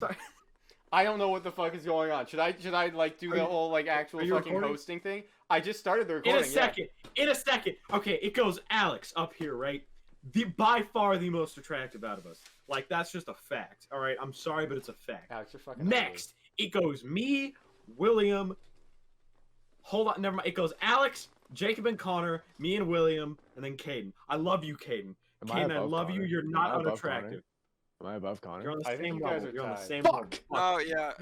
Sorry. I don't know what the fuck is going on. Should I like do the whole like actual fucking recording? hosting thing? I just started the recording. In a second. Okay, it goes Alex up here, right? By far the most attractive out of us. Like, that's just a fact. All right, I'm sorry, but it's a fact. Alex, you're fucking Next, it goes me, William. Hold on, never mind. It goes Alex, Jacob, and Connor, me and William, and then Caden. I love you, Caden. Caden, I love you. You're not unattractive. Am I above Connor? You're on the same level. You're on the same level. Oh yeah.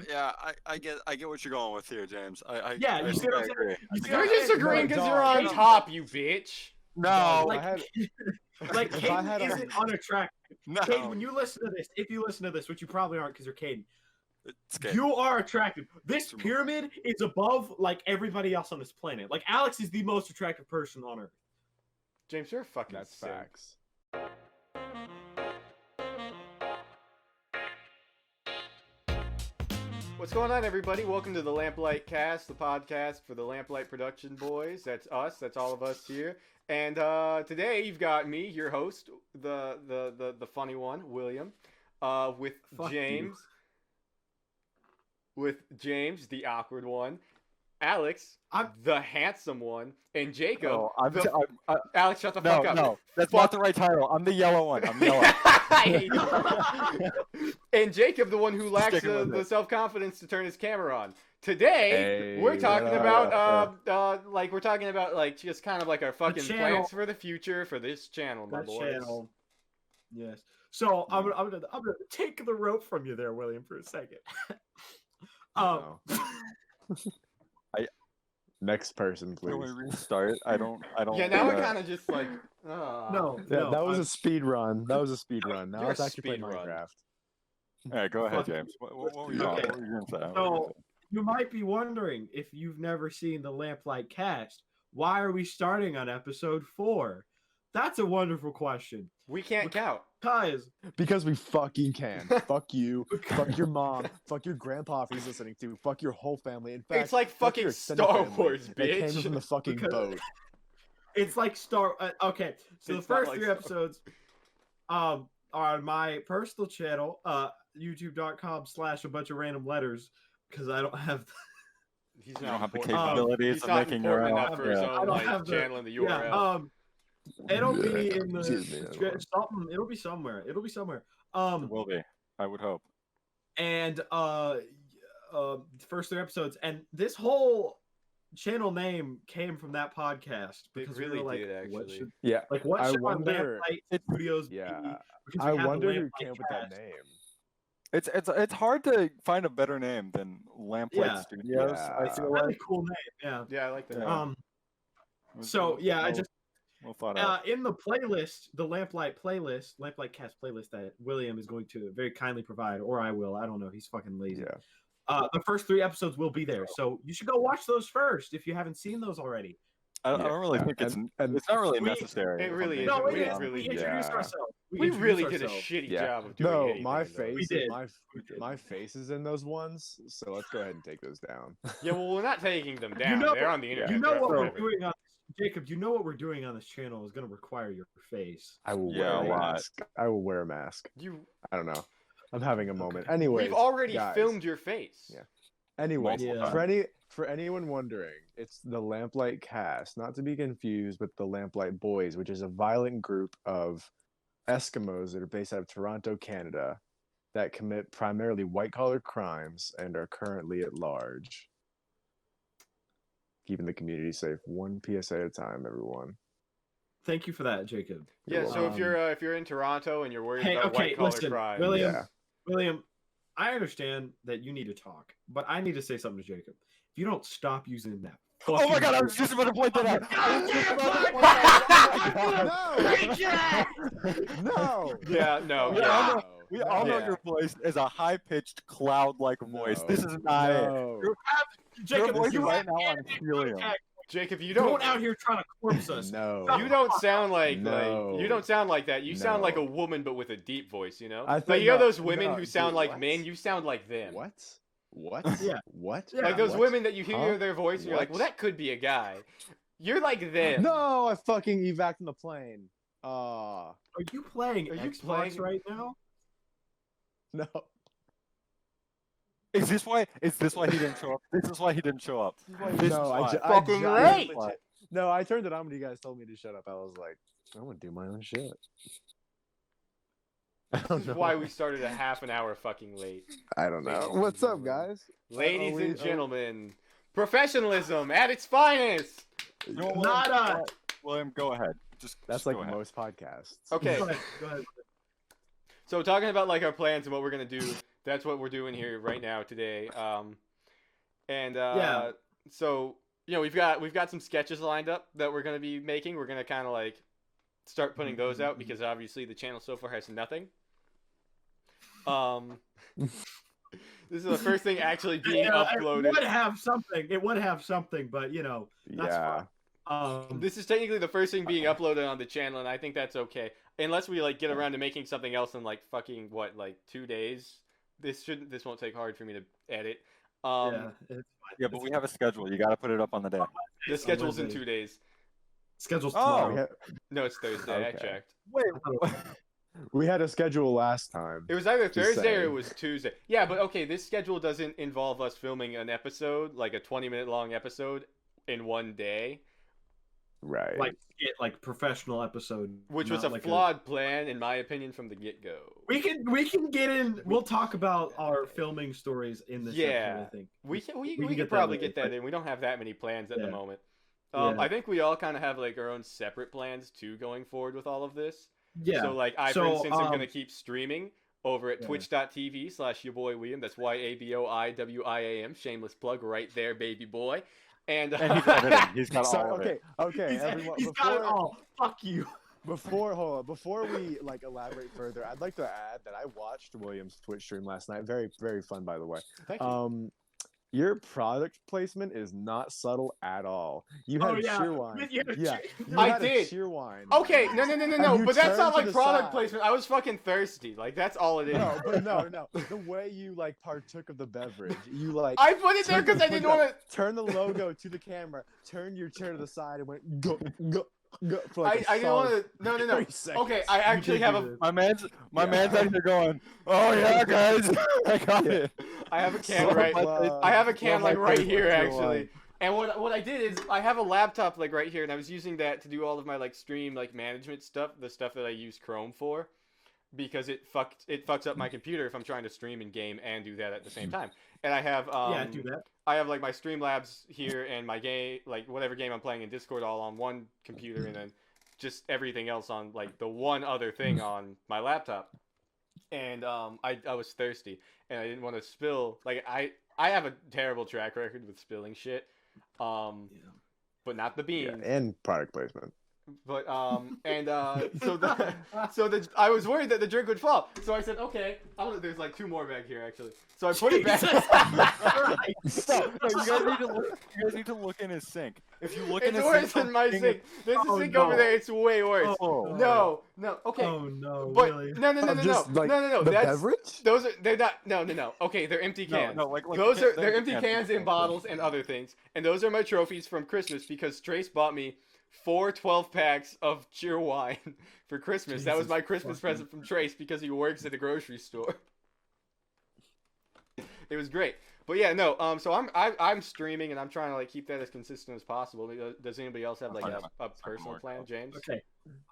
I get what you're going with here, James. You see what I'm saying? You're just agreeing because you're on top, you bitch. No, like Caden isn't unattractive. No. Caden, when you listen to this, if you listen to this, which you probably aren't because you're Caden, you are attractive. This pyramid is above like everybody else on this planet. Like Alex is the most attractive person on Earth. James, you're fucking That's sick. facts. What's going on, everybody? Welcome to the LampLightCast, the podcast for the Lamplight production boys. That's us. That's all of us here. And today you've got me, your host, the funny one, William, with Fuck James, the awkward one, Alex, the handsome one, and Jacob. No, Alex, shut the fuck up. No, that's not the right title. I'm the yellow one. I'm yellow. And Jacob, the one who lacks the self-confidence to turn his camera on. Today, we're talking about just kind of like our fucking plans for the future for this channel, my boys. Channel. Yes. So I'm gonna take the rope from you there, William, for a second. Next person, please. Can we restart? I don't. Yeah, now we're kind of just like. No. That was a speed run. Now You're it's actually playing speed run. Minecraft. All right, go ahead, James. What were you going to say? So you might be wondering, if you've never seen the Lamplight Cast, why are we starting on episode 4? That's a wonderful question. We can't count. Because we fucking can. Fuck you. Fuck your mom. Fuck your grandpa if he's listening to. Fuck your whole family. In fact, It's like fuck fucking your extended Star family Wars, that bitch. came from the fucking boat. It's like okay, so the It's first not like 3 episodes are on my personal channel, youtube.com/a bunch of random letters, because I don't have He's You don't not have the important- capabilities he's of not making your important own. enough for his Yeah. own I don't have the- channel in the URL. it'll be in the Excuse me, something. It'll be somewhere. It will be. I would hope. And the first 3 episodes, and this whole channel name came from that podcast, because really we were like, did, what actually. should Yeah. what I should our wonder- Lamplight Studios be? Yeah. Because I we had the wonder who Lamplight came up with that Cast. name. It's hard to find a better name than Lamplight Yeah. Studios. Yeah. I It's a feel really like. cool name. Yeah. Yeah, I like that. Yeah. So yeah, I just We'll find out. in the playlist, the Lamplight Cast playlist that William is going to very kindly provide, or I will. I don't know. He's fucking lazy. Yeah. The first 3 episodes will be there, so you should go watch those first if you haven't seen those already. I don't really think it's not really necessary. It really is. No, We it is. really We did. introduced Yeah. ourselves. We really did a ourselves. shitty Yeah. job of doing No, anything, my though. face, did. my face is in those ones. So let's go ahead and take those down. Yeah, well, we're not taking them down. They're on the internet. You know They're what we're forever. doing on Jacob. You know what we're doing on this channel is going to require your face. I will Yeah, wear a a lot. mask. I will wear a mask. I don't know. I'm having a moment. Anyway, We've already guys. filmed your face. Yeah. Anyway, Yeah. for anyone wondering, it's the Lamplight Cast, not to be confused with the Lamplight Boys, which is a violent group of Eskimos that are based out of Toronto, Canada, that commit primarily white-collar crimes and are currently at large. Keeping the community safe, one PSA at a time, everyone. Thank you for that, Jacob. Yeah, so if you're in Toronto and you're worried about okay, white collar listen, crime, William, I understand that you need to talk, but I need to say something to Jacob. If you don't stop using that. Oh my god! I was just about to point that out. No! yeah, no, We yeah. all know- We all know Yeah. your voice is a high-pitched, cloud-like voice. This is not it. Your Jacob, voice you right now on helium. Jacob, you Don't don't out here trying to corpse us. No. You don't sound like No. you don't sound like that. You sound No. like a woman, but with a deep voice. You know, I like think you know no- those women no, who sound dude, like what? men. You sound like them. What? What? Yeah. What? Yeah. Like those What? women that you hear Huh? their voice and you're like, What? well, that could be a guy. You're like them. No, I fucking evac'd on the plane. Are you playing Are you Xbox playing- right now? No. Is this why he didn't show up? This is why he didn't show up. This No, is I why. Fucking I right. legit- No, I turned it on when you guys told me to shut up. I was like, I want to do my own shit. I This don't is know. why we started a half an hour fucking late. I don't know. What's up, guys? Ladies we- and gentlemen, professionalism at its finest. You know what, Not William? us. William, go ahead. That's just like go ahead. most podcasts. Okay, Go ahead. so talking about like our plans and what we're gonna do, that's what we're doing here right now today. Yeah. So we've got some sketches lined up that we're gonna be making. We're gonna kind of like start putting those out because obviously the channel so far has nothing. This is the first thing actually being uploaded. It would have something, but that's Yeah. fine. This is technically the first thing being uploaded on the channel, and I think that's okay. Unless we like get around to making something else in like fucking 2 days. This won't take hard for me to edit. Yeah, it's fine. Yeah, but we have a schedule. You got to put it up on the day. The schedule's in Wednesday. 2 days. Schedule's Oh. tomorrow. No, it's Thursday. I Okay. checked. Wait. We had a schedule last time. It was either Just Thursday or it saying. was Tuesday. Yeah, but okay, this schedule doesn't involve us filming an episode, like a 20-minute long episode, in one day, Right. Like professional episode, which was not a like flawed plan, in my opinion, from the get-go. We can get in. We'll talk about our filming stories in this Yeah. episode, I think. We can can could get that probably later, get that but- in. We don't have that many plans at the Yeah. moment. Yeah. I think we all kind of have like our own separate plans too going forward with all of this. Yeah. So like for So, instance, I'm gonna keep streaming over at yeah. twitch.tv/yourboywilliam. That's YABOIWIAM. Shameless plug right there, baby boy. And And he's editing. He's got So, all of it. okay, everyone. He's got it all. Fuck you. Before we like elaborate further, I'd like to add that I watched William's Twitch stream last night. Very, very fun, by the way. Thank you. Your product placement is not subtle at all. You Oh, had yeah. Cheerwine. You had Yeah, you I had a did. Cheerwine. Okay, no, And you but that's turned not to like the product side. placement. I was fucking thirsty. Like that's all it is. No, but no. The way you like partook of the beverage, you like I put it there because I didn't want to. turn the logo to the camera, turn your chair to the side, and went go for like I didn't want to. No. 30 seconds. Okay, I actually did have do a. this. My man's Yeah. out here going, oh yeah, guys, I got it. I have a can So, right. I have a can Well, like my right favorite here Cheerwine. actually. And what I did is I have a laptop like right here, and I was using that to do all of my like stream like management stuff, the stuff that I use Chrome for, because it fucks up my computer if I'm trying to stream and game and do that at the same time. And I have Do that. I have like my Streamlabs here and my game, like whatever game I'm playing in Discord, all on one computer, and then just everything else on like the one other thing on my laptop. And I was thirsty, and I didn't want to spill. Like I have a terrible track record with spilling shit, but not the Yeah, beans. and product placement. But so I was worried that the drink would fall. So I said, okay, there's like 2 more back here actually. So I put it back. No, you guys need to look in his sink. If you look in It's his worse sink, than my something- sink. There's a Oh, sink no. over there. It's way worse. Oh. No. Okay. Oh no, But really? no. Just, like, No. The That's beverage? they're not. No. Okay, they're empty cans. No, like Those are they're they're empty cans in bottles and other things. And those are my trophies from Christmas because Trace bought me 4 12-packs of Cheerwine for Christmas. That was Jesus my Christmas fucking- present from Trace because he works at a grocery store. It was great. But yeah, no. So I'm streaming and I'm trying to like keep that as consistent as possible. Does anybody else have like a personal more plan, James? Okay,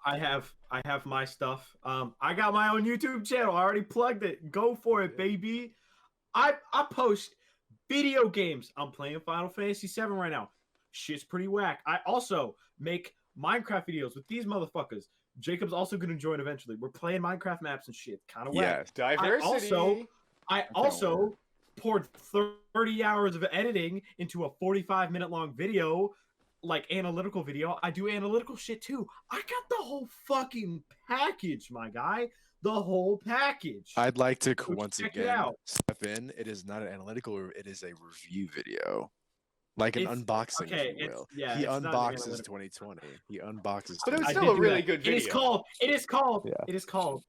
I have my stuff. I got my own YouTube channel. I already plugged it. Go for it, baby. I post video games. I'm playing Final Fantasy VII right now. Shit's pretty whack. I also make Minecraft videos with these motherfuckers. Jacob's also gonna join eventually. We're playing Minecraft maps and shit. Kind of whack. Yes. Diversity. I also poured 30 hours of editing into a 45-minute long video, like analytical video. I do analytical shit too. I got the whole fucking package, my guy. The whole package. I'd like to So once check it again out. step in. It is not an analytical, it is a review video. Like an It's- unboxing, okay, if you it's- will. yeah, He it's not an unboxes analytical. 2020. He unboxes But it was I 2020. still did a do really that. good It is video. called. Yeah. It is called.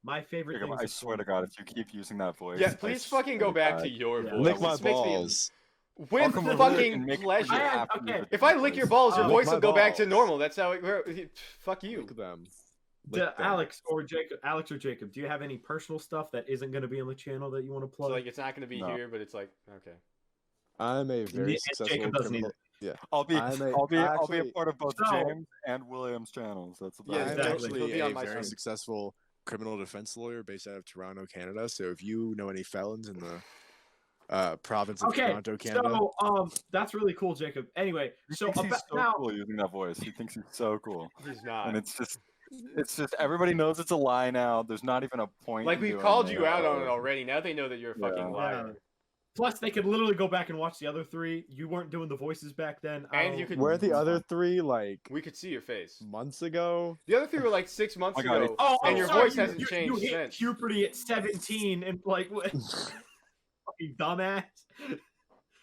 My favorite Jacob, things. I in swear to film. God, if you keep using that voice. Yeah, please fucking go back to your Yeah. voice. Lick my This makes me- balls. I'll With come over there and fucking make pleasure. you I- after okay. the If I lick your balls, your Oh, voice my will go back to balls. normal. That's how it. Fuck you. Lick them. Alex or Jacob, do you have any personal stuff that isn't going to be on the channel that you want to plug? So like it's not going to be here, but it's like okay. I'm a very successful criminal. Yeah, I'll be a part of both So- James and William's channels. That's about Yeah, I'm exactly. actually He'll be a on my very side. successful criminal defense lawyer based out of Toronto, Canada. So if you know any felons in the province of Toronto, Canada, so that's really cool, Jacob. Anyway, He so thinks he's so now, cool using that voice. He thinks he's so cool, He's not. and it's just everybody knows it's a lie now. There's not even a point. Like in we doing called it. you out on it already. Now they know that you're a Yeah. fucking liar. Yeah. Plus, they could literally go back and watch the other 3. You weren't doing the voices back then. And you could- where the other 3 like We could see your face. months ago? The other 3 were like 6 months Oh my God, ago. Oh, And I'm your sorry, voice hasn't changed You hit since. puberty at 17 and like what? Fucking dumbass.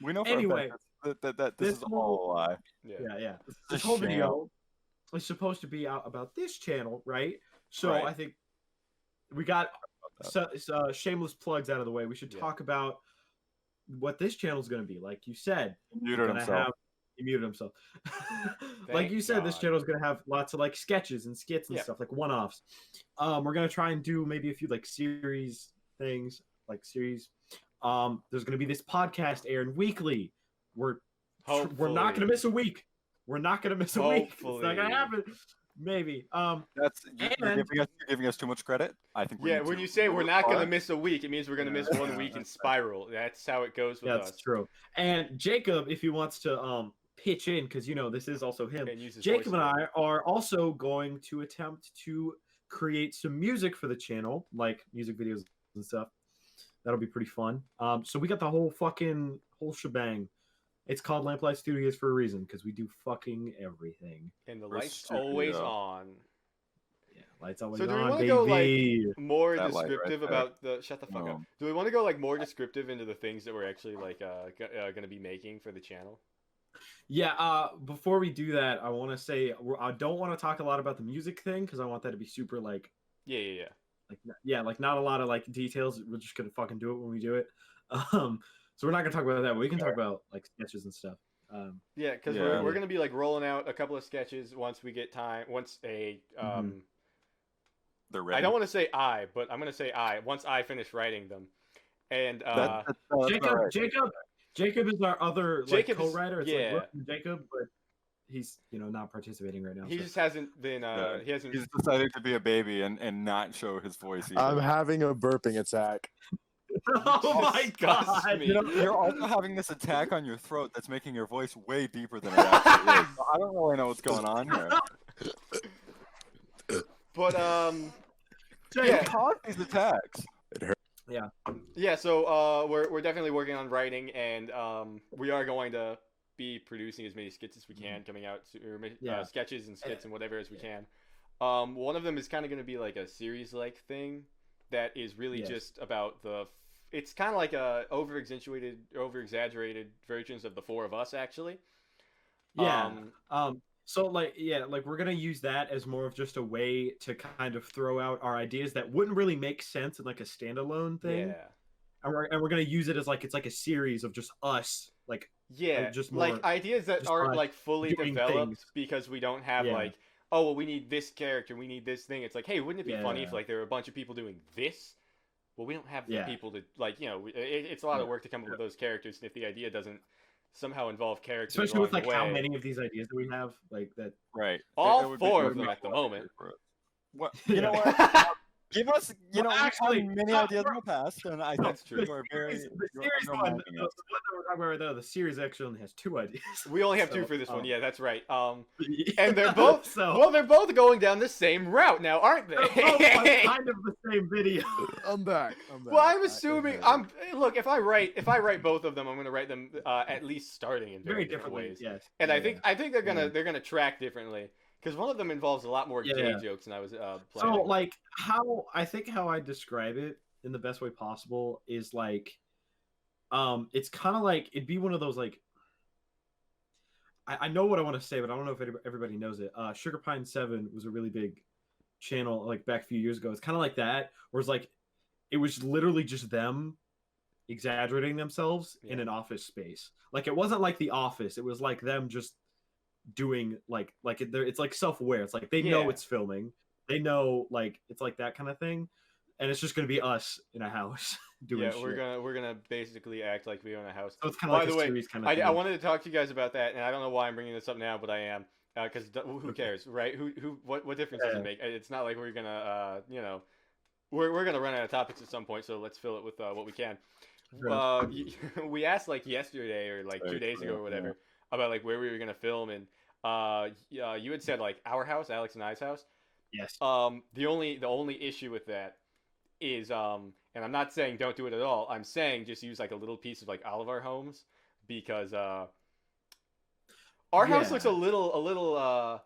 We know for Anyway, a fact that this is all a lie. Yeah. Yeah. This is This a whole sham. video is supposed to be out about this channel, right? So Right. I think we got shameless plugs out of the way. We should Yeah. talk about what this channel is going to be. Like you said, Muted himself. he muted himself. Like you said, this God. channel is going to have lots of like sketches and skits and Yeah. stuff, like one-offs. We're going to try and do maybe a few like series things, like series. There's going to be this podcast airing weekly. We're not Hopefully. going to miss a week. We're not going to miss a week. It's not Hopefully. going to happen. Maybe. That's you're And- giving us too much credit. I think. We Yeah, need when to you say we're not apart. going to miss a week, it means we're going to miss Yeah. 1 week in spiral. That's how it goes with Yeah, us. that's true. And Jacob, if he wants to pitch in, because this is also him. And use his Jacob voice and to- I are also going to attempt to create some music for the channel, like music videos and stuff. That'll be pretty fun. So we got the whole shebang. It's called Lamplight Studios for a reason, because we do fucking everything. And the We're light's studio. always on. Yeah, lights always So do we on, wanna baby. go, like, More That light right descriptive there. about the. Shut the fuck up. No. Do we want to go like more descriptive into the things that we're actually like going to be making for the channel? Yeah, before we do that, I want to say I don't want to talk a lot about the music thing, because I want that to be super like Yeah. like not a lot of like details. We're just gonna fucking do it when we do it. So we're not gonna talk about that, but we can talk about like sketches and stuff. Yeah, because Yeah. we're going to be like rolling out a couple of sketches once we get time. Once a They're ready. I don't want to say but I'm going to say once I finish writing them. And That's Jacob, all right. Jacob is our other like Jacob is- co-writer. It's yeah. like Jacob, but he's not participating right now. he so. just hasn't been. He hasn't. He's decided to be a baby and not show his voice. Either. I'm having a burping attack. Oh my Disgusts god! me. You're also having this attack on your throat that's making your voice way deeper than it actually is. So I don't really know what's going on here. But Jake, yeah. Cause these attacks. yeah. So we're definitely working on writing, and we are going to be producing as many skits as we can coming out, Yeah. sketches and skits and whatever as we can. One of them is kind of going to be like a series-like thing that is really Yes. just about the. It's kind of like a over-exaggerated versions of the 4 of us, actually. Yeah. So like we're gonna use that as more of just a way to kind of throw out our ideas that wouldn't really make sense in like a standalone thing. Yeah. And we're gonna use it as like it's like a series of just us, like Yeah, just like more- ideas that just aren't us like fully doing developed things. because we don't have Yeah. like, oh well, we need this character, we need this thing. It's like, hey, wouldn't it be funny if Yeah. like there were a bunch of people doing this? Well, we don't have the Yeah. people to like, it's a lot of Yeah. work to come up with those characters, and if the idea doesn't somehow involve characters, especially with along like the how way- many of these ideas that we have, like that. Right. All It would 4 it of would them be at the a lot moment. for us. What? You know Yeah. what? Give us. You Well, know, actually, we've had many no, ideas in the past, and I think That's true. you are very. The you're series one, undermining the us. one that we're talking about right now, the series actually only has 2 ideas. We only have 2 So, for this one. um, Yeah, that's right. And And they're both they're both going down the same route now, aren't they? they're both like kind of the same video. I'm back. Well, I'm assuming look. If I write both of them, I'm going to write them at least starting in Very different differently, ways. yes. And Yeah. I think they're gonna track differently because one of them involves a lot more Yeah. gay jokes than I was So planning. like how I describe it in the best way possible is like it's kind of like it'd be one of those like I know what I want to say, but I don't know if everybody knows it. Sugar Pine 7 was a really big channel like back a few years ago. It's kind of like that, where it's like it was literally just them exaggerating themselves in Yeah. an office space. Like it wasn't like The Office. It was like them just doing like it's like self-aware. It's like they know Yeah. it's filming. they know like it's like that kind of thing, and it's just gonna be us in a house doing Yeah, shit. we're gonna basically act like we own a house. So it's kind of By like the a way, series kind of thing. I wanted to talk to you guys about that, and I don't know why I'm bringing this up now, but I am. Because who cares, right? What difference does it make? It's not like we're gonna, we're gonna run out of topics at some point, so let's fill it with what we can. We asked like yesterday or like 2 days ago or whatever about like where we were gonna film, and you had said like our house, Alex and I's house. Yes. The only issue with that is and I'm not saying don't do it at all. I'm saying just use like a little piece of like all of our homes because our house looks a little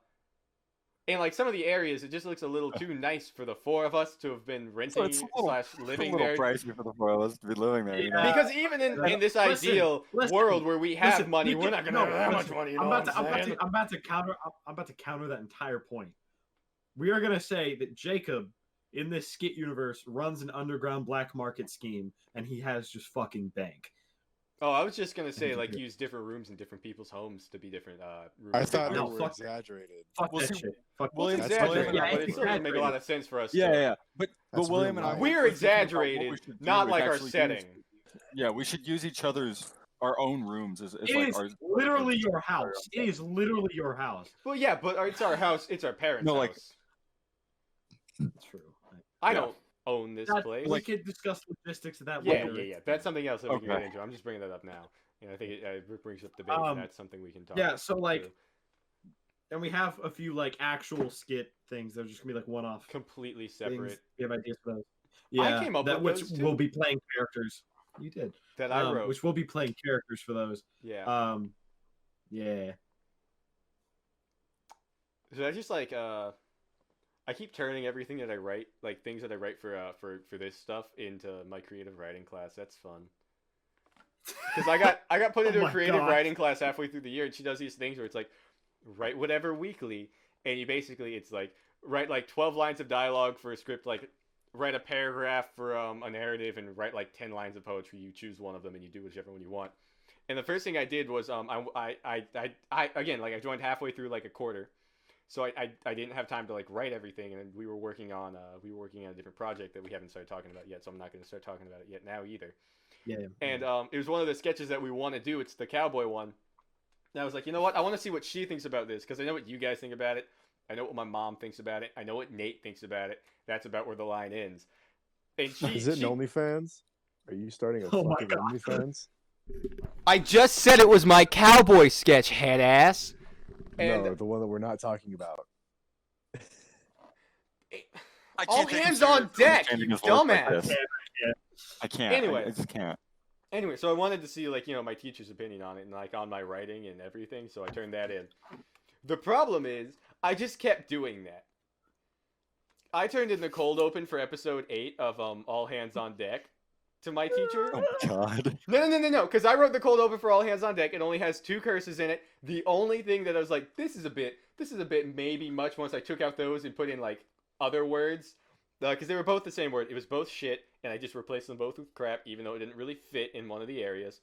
in like some of the areas it just looks a little too nice for the four of us to have been renting / living there. Pricey for the four of us to be living there. You know? Because even in this ideal world where we have money, we're not gonna have that much money. You know I'm about to counter that entire point. We are gonna say that Jacob in this skit universe runs an underground black market scheme, and he has just fucking bank. Oh, I was just gonna say like use different rooms in different people's homes to be different rooms. I thought it was exaggerated. Fuck that shit. Well, exaggerated, but it still doesn't make a lot of sense for us. Yeah. But William and I, we're exaggerated, not like our setting. Yeah, we should use each other's our own rooms as it like is our, literally your house. It is literally your house. Well, yeah, but it's our house. It's our parents' house. Like, that's true. I don't own this place. We could discuss logistics of that later. later. Yeah. That's something else that we can get into. I'm just bringing that up now. And I think it brings up debate, and that's something we can talk about. Yeah, so like, and we have a few like actual skit things that are just gonna be like one-off, completely separate. Things. We have ideas for those. Yeah, I came up with which those will be playing characters. You did that I wrote, which will be playing characters for those. Yeah. Yeah. So I just like I keep turning everything that I write, like things that I write for this stuff, into my creative writing class. That's fun. Because I got put into a creative writing class halfway through the year, and she does these things where it's like write whatever weekly, and you basically it's like write like 12 lines of dialogue for a script, like write a paragraph for a narrative, and write like 10 lines of poetry. You choose one of them, and you do whichever one you want. And the first thing I did was I again, like I joined halfway through like a quarter. So I didn't have time to like write everything, and we were working on a different project that we haven't started talking about yet. So I'm not going to start talking about it yet now either. Yeah. And it was one of the sketches that we want to do. It's the cowboy one. And I was like, you know what? I want to see what she thinks about this, because I know what you guys think about it. I know what my mom thinks about it. I know what Nate thinks about it. That's about where the line ends. And Is it an OnlyFans? Are you starting a fucking OnlyFans? I just said it was my cowboy sketch, head ass. And no, the one that we're not talking about. All hands on deck, you dumbass. I can't. Anyway, I just can't. Anyway, so I wanted to see like my teacher's opinion on it and like on my writing and everything, so I turned that in. The problem is I just kept doing that. I turned in the cold open for episode 8 of All Hands on Deck to my teacher. Oh my god. No, because I wrote the cold open for All Hands on Deck. It only has 2 curses in it. The only thing that I was like, this is a bit maybe much, once I took out those and put in like other words, because they were both the same word. It was both shit, and I just replaced them both with crap, even though it didn't really fit in one of the areas.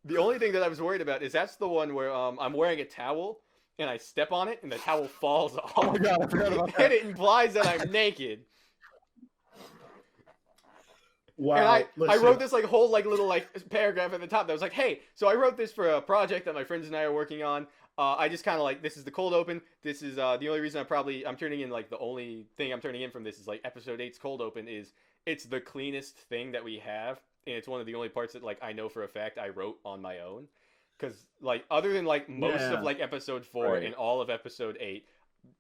The only thing that I was worried about is that's the one where I'm wearing a towel and I step on it and the towel falls off. Oh my god, I forgot about that. And it implies that I'm naked. Wow. And I wrote this like whole like little like paragraph at the top that was like, hey, so I wrote this for a project that my friends and I are working on. I just kind of like, this is the cold open. This is the only reason I'm turning in, like the only thing I'm turning in from this is like episode 8's cold open is it's the cleanest thing that we have. And it's one of the only parts that like I know for a fact I wrote on my own. Because like other than like most of like episode 4 and all of episode 8,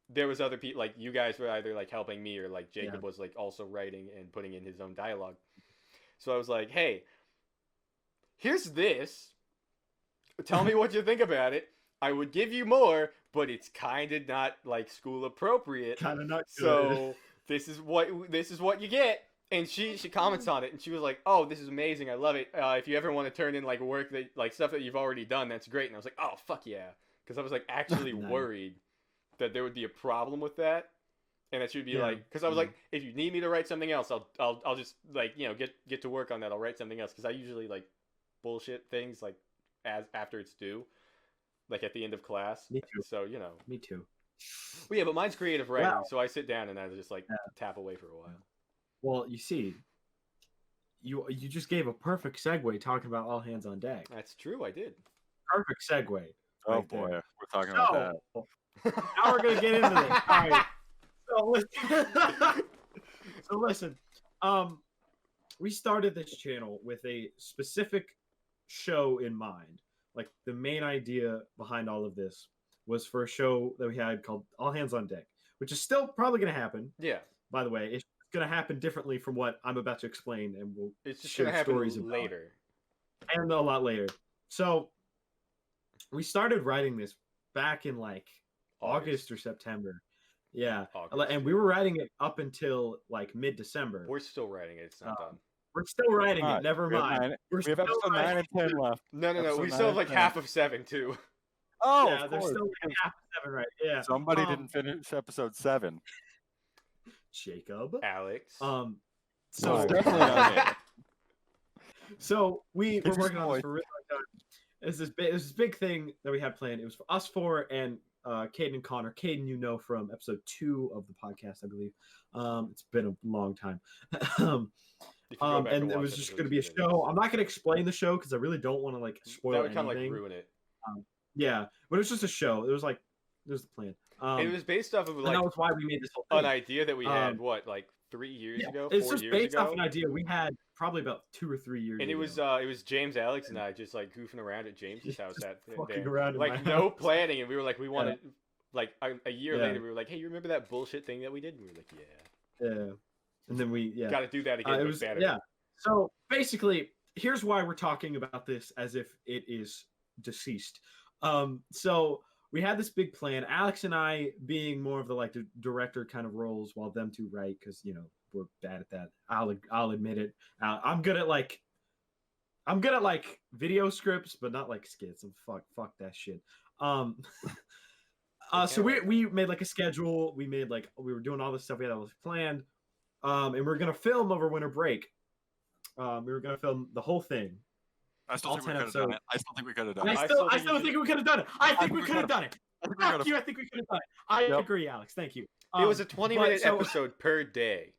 there was other people, like you guys were either like helping me or like Jacob was like also writing and putting in his own dialogue. So I was like, hey, here's this. Tell me what you think about it. I would give you more, but it's kind of not like school appropriate. Kind of not good. So this is what you get. And she comments on it, and she was like, "Oh, this is amazing! I love it. If you ever want to turn in like work that like stuff that you've already done, that's great." And I was like, "Oh, fuck yeah!" Because I was like actually worried that there would be a problem with that, and that she would be like, because I was like, if you need me to write something else, I'll just like get to work on that. I'll write something else, because I usually like bullshit things like after it's due, like at the end of class. Me too. So Me too. Well, yeah, but mine's creative writing, Wow. so I sit down and I just like tap away for a while. Well, you see, you just gave a perfect segue talking about all hands on deck. That's true, I did. Perfect segue. Oh right boy, there. we're talking about that. Now we're gonna get into this. All right. So listen. We started this channel with a specific show in mind. Like the main idea behind all of this was for a show that we had called All Hands on Deck, which is still probably gonna happen. Yeah. By the way, it's gonna happen differently from what I'm about to explain, and we'll It's just share gonna happen stories about it. later. And a lot later. So we started writing this back in like August or September. Yeah. August. And we were writing it up until like mid-December. We're still writing it. It's not done. We're still writing All it. right, Never we have mind. nine- We're We have still episode 9 writing and 10 left. No. Episode We still have like 9 and half of 7 too. Oh, yeah, of there's course. still like half of 7, right? Yeah. Somebody didn't finish episode 7. Jacob. Alex. So It's definitely not me. So we were It's working on boy. this for a really long time. It's this big thing that we had planned. It was for us four and Caden and Connor. Caden, you know from episode 2 of the podcast, I believe. It's been a long time. If you go back And it watch was just episodes, going to be a you can- show. I'm not going to explain the show because I really don't want to like spoil That would kind of like anything. ruin it. Yeah, but it was just a show. It was the plan. It was based off of and like that was why we made this whole an thing. idea that we had. What, like 3 years ago? 4 It's just years based ago? off an idea we had probably about 2 or 3 years And ago. it was James, Alex, and I just like goofing around at James's house that fucking day. around in Like my no house. planning, and we were like, we wanted like a year Yeah. later, we were like, hey, you remember that bullshit thing that we did? And we were like, yeah, Yeah. And then we got to do that again. it but was better. yeah. So basically, here's why we're talking about this as if it is deceased. So we had this big plan. Alex and I being more of the like the director kind of roles, while them two write because we're bad at that. I'll admit it. I'm good at like video scripts, but not like skits. And fuck that shit. So we made like a schedule. We were doing all this stuff. We had all this planned. And we we're gonna film over winter break. We were gonna film the whole thing. I still All think we 10 could have done it. I still think we could have done I it. still still think think we could have done it. I think we could have done it. I think we Fuck could've- you. I think we could have done it. I agree, Alex. Thank you. It was a 20-minute so- episode per day,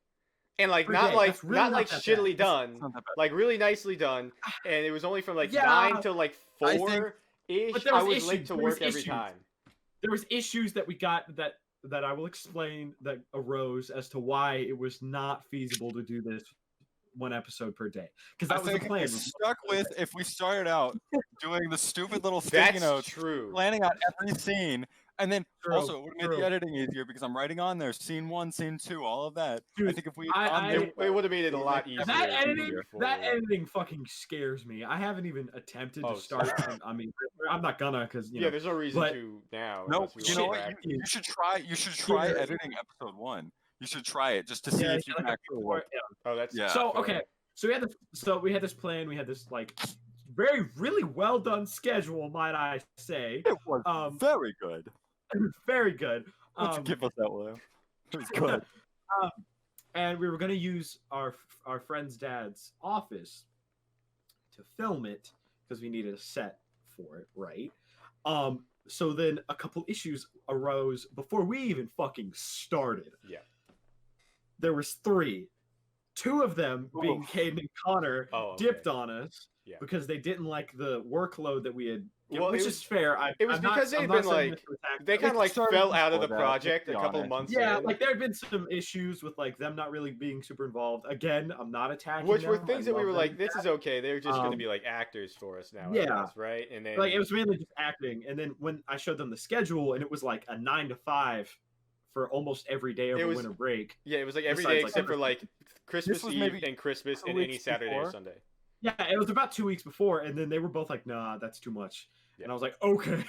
and like Per not day. like That's really not not like that shittily bad. done, It's not that bad. like really nicely done, and it was only from like Yeah. 9 to like I think- 4-ish. But there I was was issues. late to There was work every issues. time. There was issues that we got that I will explain that arose as to why it was not feasible to do this one episode per day because that I was the think plan. we stuck with if we started out doing the stupid little sticky That's notes, true. planning out every scene, and then True, also it would have made true. the editing easier because I'm writing on there scene 1, scene 2, all of that. I Dude, think if we It would have made it a lot easier. That to editing, move that forward. editing fucking scares me. I haven't even attempted Oh, to start. stop. I mean, I'm not gonna because Yeah, there's no reason but- to now. No, unless we you want know to what? practice. You should try. You should try Yeah. editing episode 1. You should try it just to see if you can actually work. Oh, that's Yeah. So fair. okay, so we had this plan. We had this like really well done schedule, might I say? It was very good. Very good. Let's give us that one. It was good. And we were gonna use our friend's dad's office to film it because we needed a set for it, right? So then a couple issues arose before we even fucking started. Yeah. There was 3. 2 of them being Oof. Caden and Connor Oh, okay. dipped on us Yeah. because they didn't like the workload that we had given, Well, which it is was- fair. it was because they'd been, like, They kind of like started fell out of the before that, project to a be couple honest. months yeah, in. like there had been some issues with like them not really being super involved. Again, I'm not attacking Which were them. things I that we love were them. like, this is okay. They're just going to Um, be like actors for us now. I yeah. guess, right? And then Like it was mainly just acting. And then when I showed them the schedule, and it was like a 9 to 5 for almost every day over was- winter break. yeah, it was like every besides, day like, except for like Christmas was Eve maybe and Christmas 2 and any weeks Saturday or before. Sunday. Yeah, it was about 2 weeks before, and then they were both like, "Nah, that's too much." Yeah. And I was like, "Okay."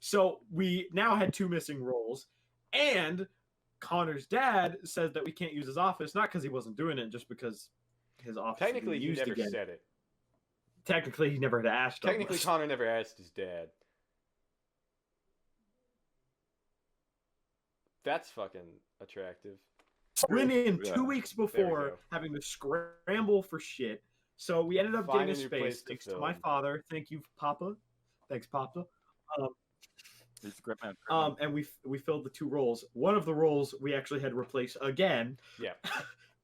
So we now had 2 missing roles, and Connor's dad said that we can't use his office, not because he wasn't doing it, just because his office is Technically, being he used never again. said it. Technically, he never had asked. Technically, us. Connor never asked his dad. That's fucking attractive. Went in Yeah. 2 weeks There we before go. having to scramble for shit. So we ended up Find getting a a new place space to thanks to my film. father. Thank you, Papa. Thanks, Papa. He's a great man. And we filled the 2 roles. One of the roles we actually had to replace again. Yeah.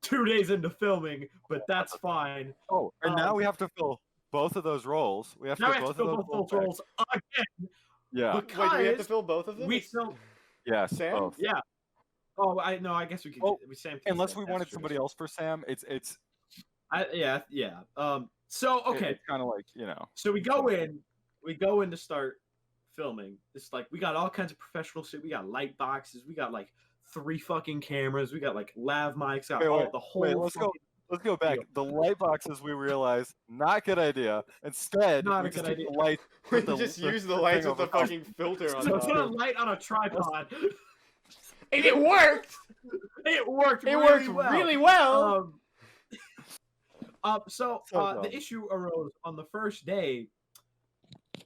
2 days into filming, but that's fine. Oh, and now we have to fill both of those roles. We have Now to we have fill to both fill of both those roles again. Yeah. Wait, do we have to fill both of them? We filmed. Yes. Sam? Both. Yeah. Oh, I guess we could. Oh, Sam can Unless say we that's wanted true. somebody else for Sam, it's Yeah. So okay. It's kind of like, you know. So we go in to start filming. It's like we got all kinds of professional shit. We got light boxes. We got like 3 fucking cameras. We got like lav mics. Got the whole. Let's go back. The light boxes, we realized, not good idea. Instead, Not we a just good take idea. the lights. We put just use the lights thing with the over top. fucking filter on So top. put a light on a tripod. And it worked! It worked. It really worked well. really well! So the issue arose on the first day.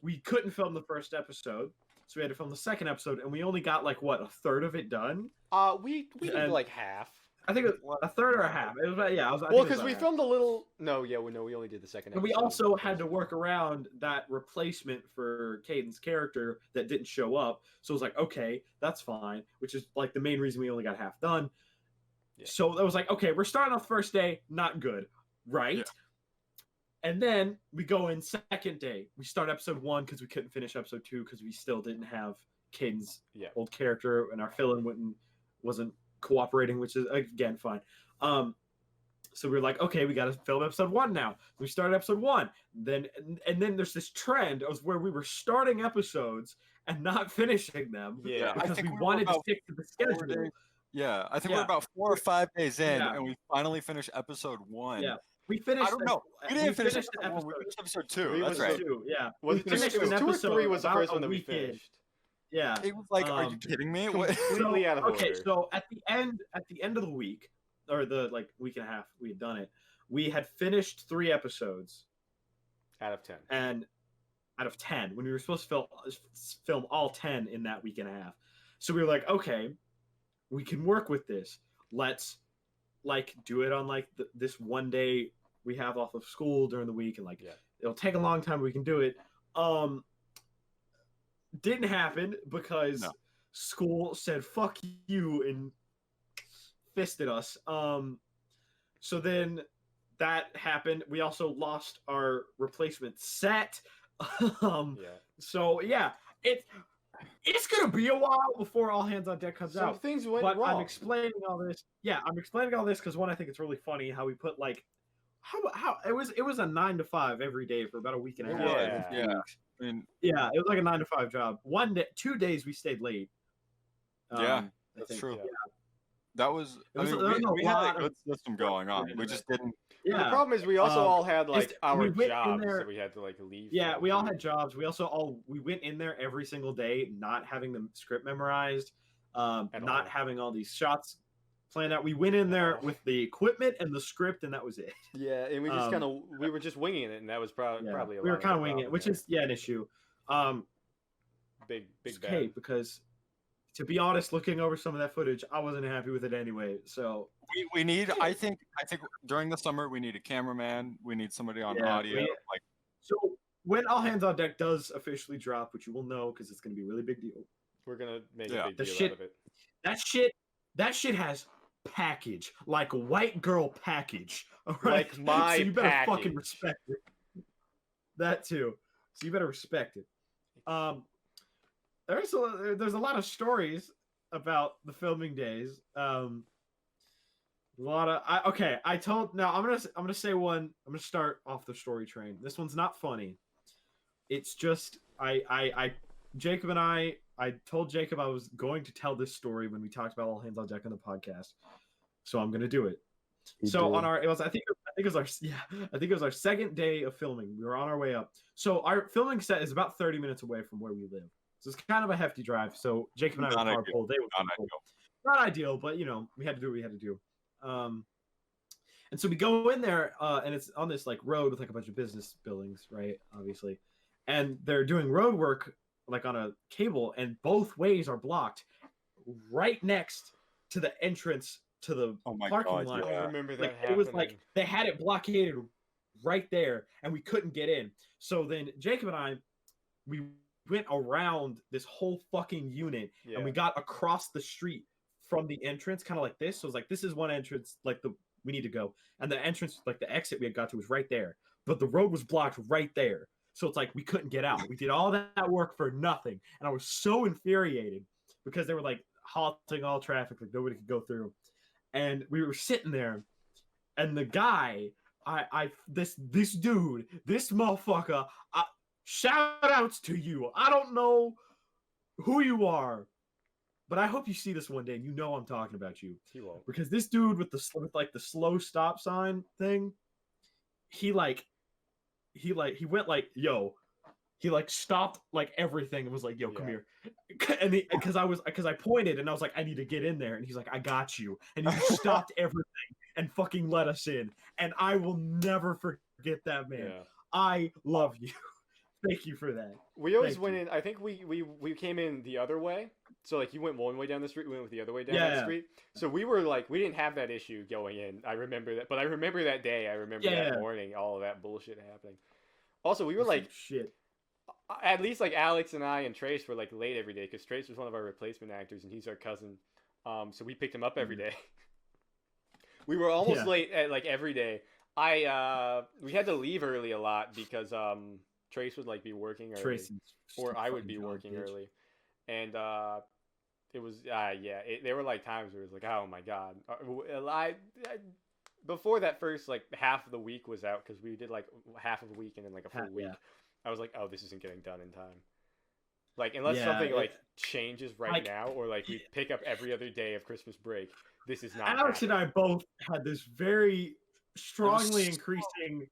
We couldn't film the first episode, so we had to film the second episode, and we only got like what, a third of it done. We did like half. I think it was a third or a half. It was Well, because we filmed a little. No, we only did the second. And we also had to work around that replacement for Caden's character that didn't show up. So it was like, okay, that's fine. Which is like the main reason we only got half done. Yeah. So that was like, okay, we're starting off first day, not good, right? Yeah. And then we go in second day. We start episode 1 because we couldn't finish episode 2 because we still didn't have Caden's old character, and our fill-in wasn't cooperating, which is again fine. So we were like, okay, we got to film episode 1 now. We started episode 1. Then there's this trend of where we were starting episodes and not finishing them. Yeah, because we wanted to stick to the schedule. Yeah, I think we're about 4 or 5 days in, and we finally finished episode 1. Yeah. We finished. I don't know. We didn't finish episode 1. We finished episode 2. That's right. 2, yeah. It was 2 or 3 was the first one that we finished. Yeah. It was like, are you kidding me? Completely out of order. Okay, so at the end of the week, or the like week and a half we had done it, we had finished 3 episodes. Out of 10. And out of 10, when we were supposed to film all 10 in that week and a half. So we were like, okay, we can work with this. Let's like do it on like this one day we have off of school during the week, and like it'll take a long time, but we can do it. Didn't happen because school said fuck you and fisted us. So then that happened. We also lost our replacement set. So yeah, it's gonna be a while before All Hands on Deck comes out. Some things went wrong. I'm explaining all this. Yeah, I'm explaining all this because one, I think it's really funny how we put like how it was a 9 to 5 every day for about a week and a half. Yeah. I mean, yeah, it was like a 9 to 5 job. 2 days we stayed late. That's true. Yeah. That was. We had a good system going on. We just didn't. Yeah. The problem is we also all had like our jobs, so we had to like leave. Yeah, we all had jobs. We also we went in there every single day, not having the script memorized, not having all these shots planned out. We went in there with the equipment and the script, and that was it. Yeah, and we just we were just winging it, and that was probably a lot. We were kind of winging it, which is an issue. Big okay, because to be honest, looking over some of that footage, I wasn't happy with it anyway. So we need. I think during the summer we need a cameraman. We need somebody on audio. So when All Hands on Deck does officially drop, which you will know because it's going to be a really big deal. We're gonna make a big deal out of it. That shit has package, like a white girl package. All right, like my so you better package. fucking respect it. That too. So you better respect it. There's a lot of stories about the filming days. A lot of I'm gonna say one. I'm gonna start off the story train. This one's not funny. It's just Jacob and I told Jacob I was going to tell this story when we talked about All Hands on Deck on the podcast. So I'm gonna do it. I think it was our second day of filming. We were on our way up. So our filming set is about 30 minutes away from where we live. So it's kind of a hefty drive. So Jacob and I were carpool. Not ideal, but you know, we had to do what we had to do. And so we go in there, and it's on this like road with like a bunch of business buildings, right? Obviously. And they're doing road work like on a cable, and both ways are blocked right next to the entrance to the parking lot. I remember that happening. It was like they had it blockaded right there, and we couldn't get in. So then Jacob and I, we went around this whole fucking unit, and we got across the street from the entrance, kind of like this. So it's like, this is one entrance, like we need to go, and the entrance, like the exit we had got to, was right there, but the road was blocked right there. So it's like we couldn't get out. We did all that work for nothing, and I was so infuriated because they were like halting all traffic, like nobody could go through, and we were sitting there, and the guy, this dude, this motherfucker, shout outs to you. I don't know who you are, but I hope you see this one day and you know I'm talking about you. He won't. Because this dude with the slow stop sign thing, he went like, yo, he like stopped like everything and was like, yo, come here. And because I pointed and I was like, I need to get in there, and he's like, I got you. And he stopped everything and fucking let us in. And I will never forget that, man. Yeah. I love you. Thank you for that. We always went in. I think we came in the other way. So like you went one way down the street, we went the other way down the street. So we were like, we didn't have that issue going in. I remember that, but I remember that day. I remember that morning, all of that bullshit happening. Also, we were like, shit. At least like Alex and I and Trace were like late every day because Trace was one of our replacement actors and he's our cousin. So we picked him up every day. We were almost late at like every day. We had to leave early a lot because Trace would like be working early, or I would be working early, and it was there were like times where it was like, oh my god, before that first like half of the week was out, because we did like half of a week and then like a full week. I was like, oh, this isn't getting done in time. Like unless something like changes right now, or like we pick up every other day of Christmas break, this is not. Alex and I both had this very strongly increasing.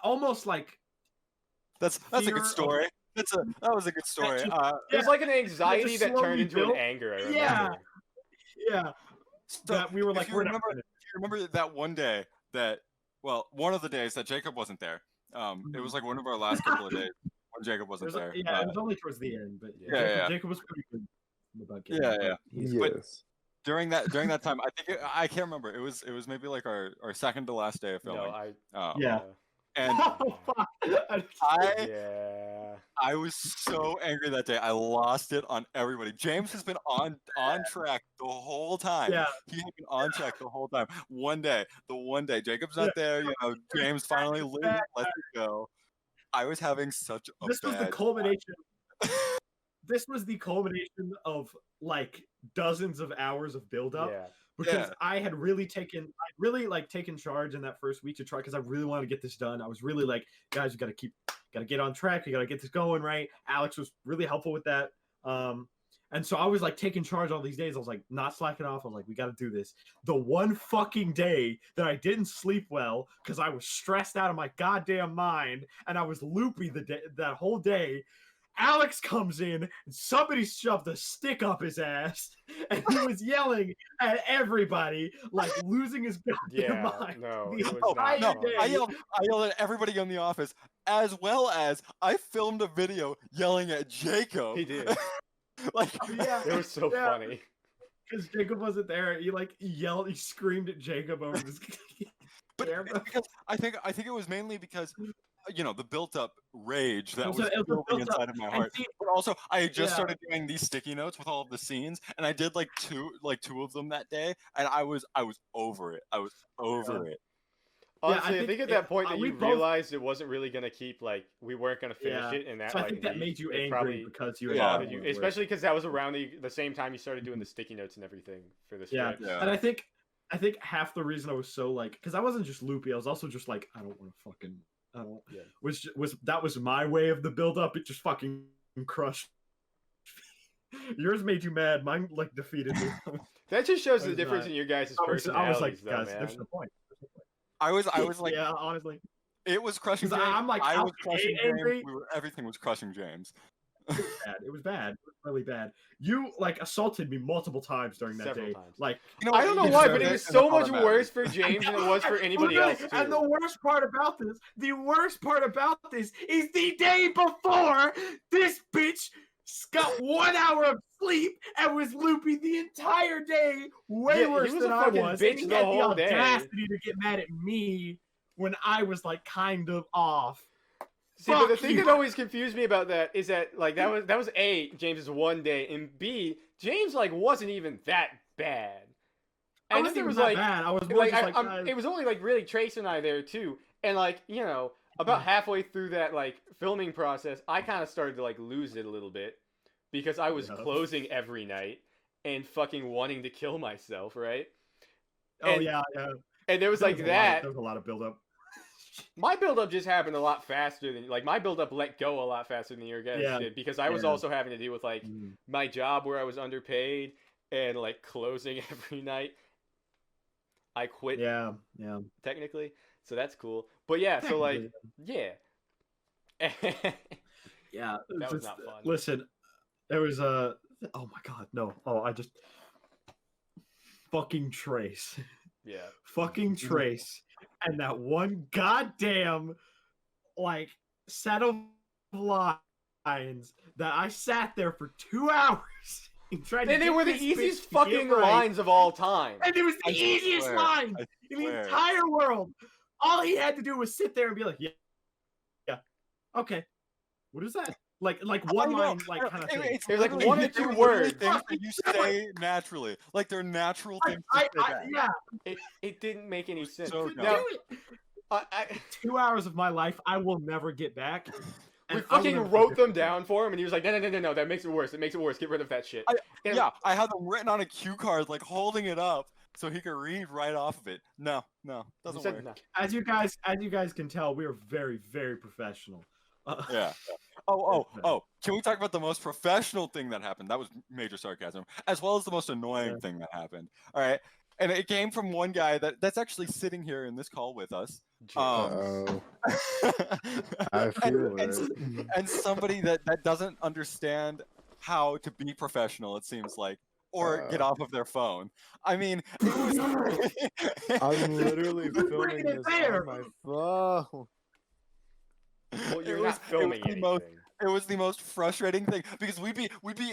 Almost like that's a good story. That was a good story. It was like an anxiety that turned into an anger. I remember. Yeah. So that we were like, if you remember that one day that, well, one of the days that Jacob wasn't there. It was like one of our last couple of days when Jacob wasn't there. It was only towards the end, but Jacob was pretty good about getting Yes. But during that time, I can't remember. It was maybe like our second to last day of filming. And I was so angry that day. I lost it on everybody. James has been on track the whole time. Yeah. He had been on track the whole time. The one day Jacob's not there, James finally lets it go. I was having such a This was the culmination. This was the culmination of like dozens of hours of buildup. Yeah. Because I had really taken charge in that first week to try, because I really wanted to get this done. I was really like, guys, we got to get on track. We got to get this going right. Alex was really helpful with that. And so I was like taking charge all these days. I was like not slacking off. I was like, we got to do this. The one fucking day that I didn't sleep well because I was stressed out of my goddamn mind and I was loopy that whole day. Alex comes in and somebody shoved a stick up his ass and he was yelling at everybody, like losing his goddamn mind. No, I yelled at everybody in the office, as well as I filmed a video yelling at Jacob. He did. It was so funny. Because Jacob wasn't there. He screamed at Jacob over his camera. Because I think it was mainly because the built-up rage that was building inside of my heart. But also, I had just started doing these sticky notes with all of the scenes, and I did like two of them that day, and I was over it. I was over it. Honestly, I think at that point that you realized it wasn't really going to keep, like, we weren't going to finish it, and that, so I think that made you angry because you bothered you, especially because that was around the same time you started doing the sticky notes and everything for this. Yeah, and I think half the reason I was so like, because I wasn't just loopy, I was also just like, I don't want to fucking. That was my way of the build up. It just fucking crushed. Yours made you mad. Mine like defeated me. That just shows the difference in your guys' personalities. I was like, though, guys, man. there's no point. I was like, yeah, honestly, it was crushing. James. I'm like, I was crushing James. Everything was crushing James. It was bad. It was really bad. You like assaulted me multiple times during that Several day. times. Like, I don't know why, but it was so much worse for James than it was for anybody else. Too. And the worst part about this is the day before this bitch got 1 hour of sleep and was loopy the entire day, way worse than I was. Bitch and the whole day. Audacity to get mad at me when I was like kind of off. See, but the thing that always confused me about that is that like that was A, James's one day, and B, James like wasn't even that bad. And I wasn't even that bad. I was more like, just like it was only like really Trace and I there too, and like about halfway through that like filming process, I kind of started to like lose it a little bit because I was closing every night and fucking wanting to kill myself, right? And, yeah. And there was like that. There was a lot of buildup. My buildup just happened a lot faster than my buildup let go a lot faster than your guys did because I was also having to deal with like my job where I was underpaid and like closing every night. I quit. Yeah. Technically, so that's cool. But yeah, so like yeah. Yeah, that was not fun. Listen, there was a. Oh my god, no! Oh, I just fucking Trace. Yeah. Fucking Trace. And that one goddamn, like, set of lines that I sat there for 2 hours and tried to. And they were the easiest fucking lines of all time. And it was the easiest line in the entire world. All he had to do was sit there and be like, yeah, okay. What is that? Like one line, like kind of thing. There's like 1 or 2 words. Things that you say naturally, like they're natural things. Yeah. It didn't make any sense. So now, 2 hours of my life I will never get back. We fucking wrote them down for him, and he was like, no, that makes it worse. It makes it worse. Get rid of that shit. I had them written on a cue card, like holding it up so he could read right off of it. No, doesn't work. No. As you guys can tell, we are very, very professional. Yeah. Oh! Can we talk about the most professional thing that happened? That was major sarcasm, as well as the most annoying thing that happened. All right, and it came from one guy that's actually sitting here in this call with us. I feel it. And somebody that doesn't understand how to be professional. It seems like. Or get off of their phone. I mean, I'm literally filming this on my phone. Well, you're not filming anything. It was the most frustrating thing because we'd be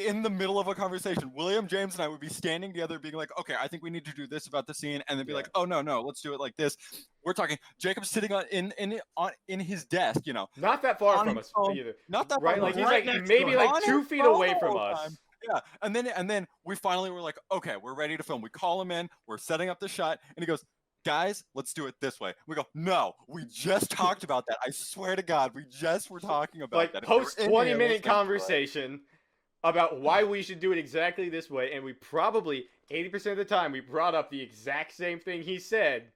in the middle of a conversation. William, James, and I would be standing together, being like, "Okay, I think we need to do this about the scene," and then be like, "Oh no, let's do it like this." We're talking. Jacob's sitting in his desk, not that far from us either. Not that far, right? Like he's like maybe like 2 feet away from us. Yeah, and then we finally were like, "Okay, we're ready to film." We call him in. We're setting up the shot, and he goes, "Guys, let's do it this way." We go, "No, we just talked about that. I swear to God, we just were talking about that." Post 20-minute conversation about why we should do it exactly this way, and we probably 80% of the time we brought up the exact same thing he said.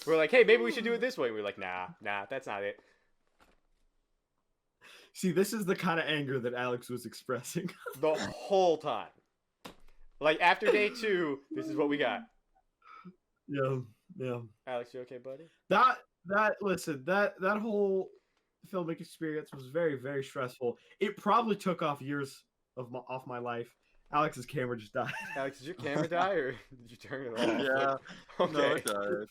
We're like, "Hey, maybe we should do it this way." We're like, "Nah, that's not it." See, this is the kind of anger that Alex was expressing the whole time. Like after day 2, this is what we got. Yeah. Alex, you okay, buddy? That whole filming experience was very, very stressful. It probably took off years off my life. Alex's camera just died. Alex, did your camera die or did you turn it off? Yeah. Okay. No, it died.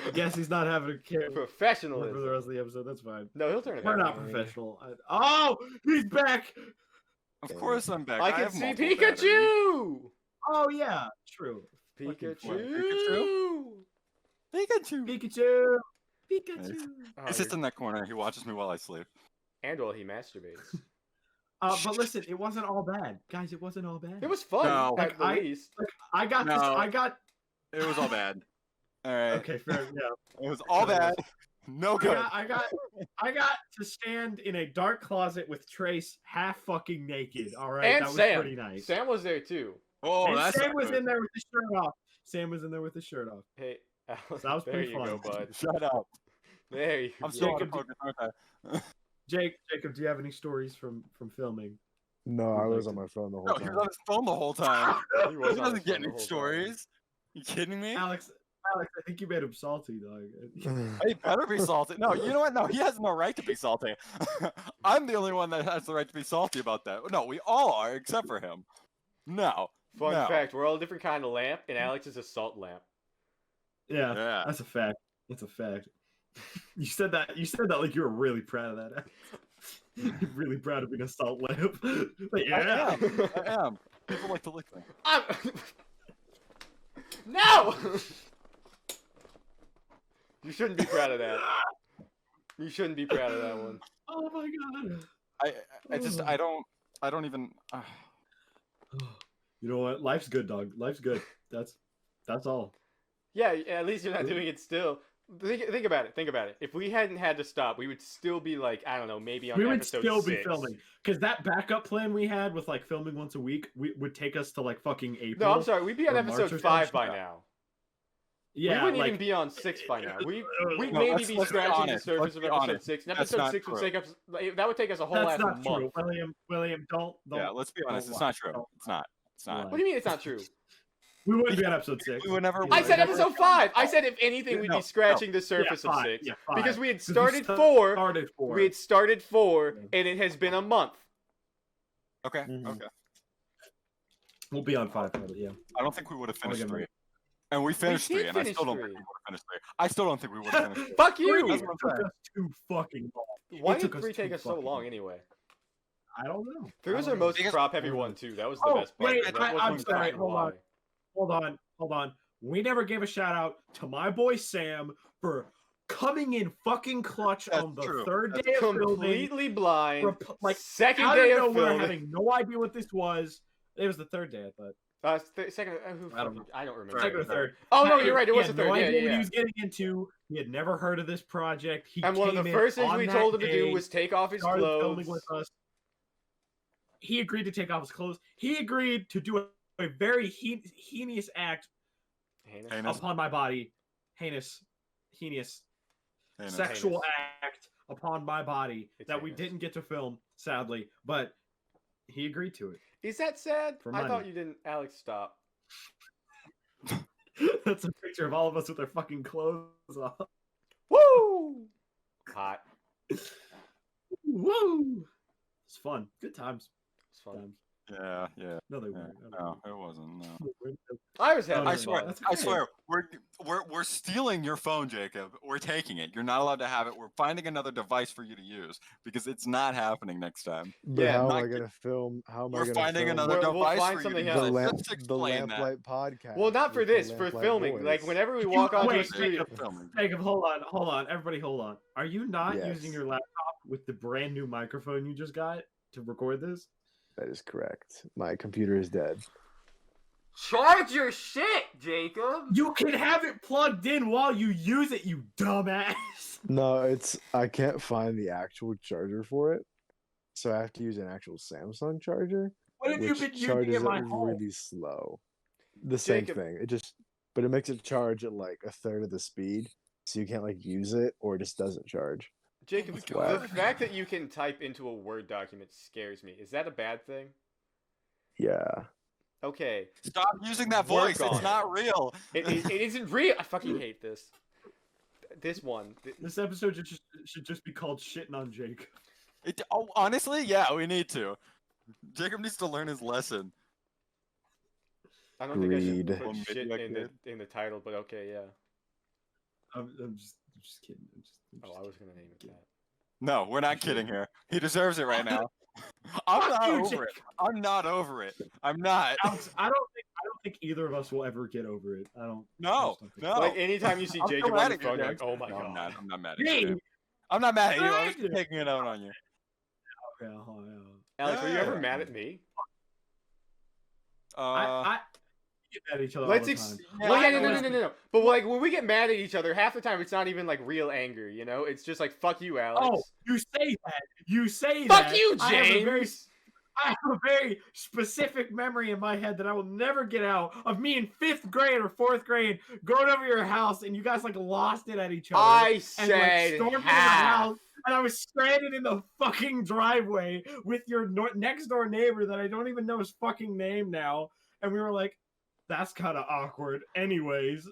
I guess he's not having a camera professional for the rest of the episode. That's fine. No, he'll turn it We're back. not professional. Oh, he's back. Of course I'm back. I can see Pikachu. Oh yeah, true. Pikachu. He sits in that corner. He watches me while I sleep. And while he masturbates. But listen, it wasn't all bad, guys. It wasn't all bad. It was fun. No. At least. It was all bad. All right. Okay, fair. Yeah. It was all bad. No good. I got to stand in a dark closet with Trace half fucking naked. All right, and that was Sam. pretty nice. Sam was there too. Oh, and that's Sam was in there with his shirt off. Sam was in there with his shirt off. Hey, Alex, so that was there pretty you fun. go, bud. Shut up. There you I'm go. still on the focus, aren't I? Jacob, do you have any stories from filming? No, I was on my phone the whole time. He was on his phone the whole time. He He doesn't get any stories. You kidding me? Alex, I think you made him salty, dog. He better be salty. No, you know what? No, he has no right to be salty. I'm the only one that has the right to be salty about that. No, we all are, except for him. No. Fun fact, we're all a different kind of lamp, and Alex is a salt lamp. Yeah, that's a fact. That's a fact. You said that like you were really proud of that. You're really proud of being a salt lamp. Like, yeah. I am. People like to lick me. No! You shouldn't be proud of that. You shouldn't be proud of that one. Oh my god. I don't even. You know what? Life's good, dog. Life's good. That's all. Yeah, at least you're not doing it still. Think about it. Think about it. If we hadn't had to stop, we would still be like, I don't know, maybe on episode 6. We would still be filming. Because that backup plan we had with like filming once a week would take us to like fucking April. No, I'm sorry. We'd be on episode 5 by now. Yeah, we wouldn't even be on 6 by now. We'd maybe be scratching the surface of episode 6. And episode 6 would take us. That would take us a whole ass month. True. William, don't. Yeah, let's be honest. It's not true. It's not. It's not. What do you mean it's not true? We wouldn't be on episode 6. We would never. I said episode 5. I said if anything, we'd be scratching the surface of 6 because we had started 4. We had started 4, and it has been a month. Okay. Okay. We'll be on 5, probably. Yeah. I don't think we would have finished 3. And we finished 3, and I still don't think we would have finished 3. I still don't think we would have finished 3. Fuck you! It took us too fucking long. Why did 3 take us so long anyway? I don't know. 3 was our most prop-heavy one too. That was the best part. Wait, I'm sorry. Hold on. We never gave a shout out to my boy Sam for coming in fucking clutch on the third day of filming. Completely blind. Like second day of filming. Having no idea what this was. It was the third day, I thought. Second. I don't remember. Second or third. Oh no, you're right. It was the third. No idea what he was getting into. He had never heard of this project. And one of the first things we told him to do was take off his clothes. Filming with us. He agreed to take off his clothes. He agreed to do a very heinous act upon my body. Heinous sexual act upon my body that we didn't get to film, sadly, but he agreed to it. Is that sad? I thought you didn't. Alex, stop. That's a picture of all of us with our fucking clothes off. Woo! Hot. Woo! It's fun. Good times. It's fun. Yeah. No, they weren't. No, it wasn't. No. I was having fun. I swear. We're stealing your phone, Jacob. We're taking it. You're not allowed to have it. We're finding another device for you to use because it's not happening next time. But how am I gonna film? How am I gonna film? We're finding another device find for something you. else. The LampLight podcast. Well, not for this. For filming. Boys. Like whenever we walk onto a studio. Jacob, hold on. Everybody, hold on. Are you not using your laptop with the brand new microphone you just got to record this? That is correct. My computer is dead. Charge your shit, Jacob. You can have it plugged in while you use it, you dumbass. No, I can't find the actual charger for it, so I have to use an actual Samsung charger. What have you been using charges at my it home? really slow. The same thing. But it makes it charge at like a third of the speed, so you can't like use it, or it just doesn't charge. Jacob, the fact that you can type into a Word document scares me. Is that a bad thing? Yeah. Okay. Stop using that voice. It's not real. It isn't real. I fucking hate this. This one. This episode should just be called Shitting on Jake. Honestly, yeah, we need to. Jacob needs to learn his lesson. I don't think I should put shit in the title, but okay, yeah. I'm just kidding. I was gonna name it that. No, we're not kidding here. He deserves it right now. I'm not over it. I'm not. Alex, I don't think either of us will ever get over it. No. Like anytime you see Jacob on the phone, you're like, oh my god. I'm not mad at you. I'm not mad at you. I'm just taking it out on you. Okay, Alex, were you ever mad at me? I get mad at each other Let's all the time. No. But like when we get mad at each other, half the time it's not even like real anger, you know? It's just like fuck you, Alex. Oh, you say that. Fuck you, James. I have a very specific memory in my head that I will never get out of me in 5th grade or 4th grade going over your house and you guys like lost it at each other. I said stormed into the house and I was stranded in the fucking driveway with your next door neighbor that I don't even know his fucking name now, and we were like, that's kind of awkward. Anyways,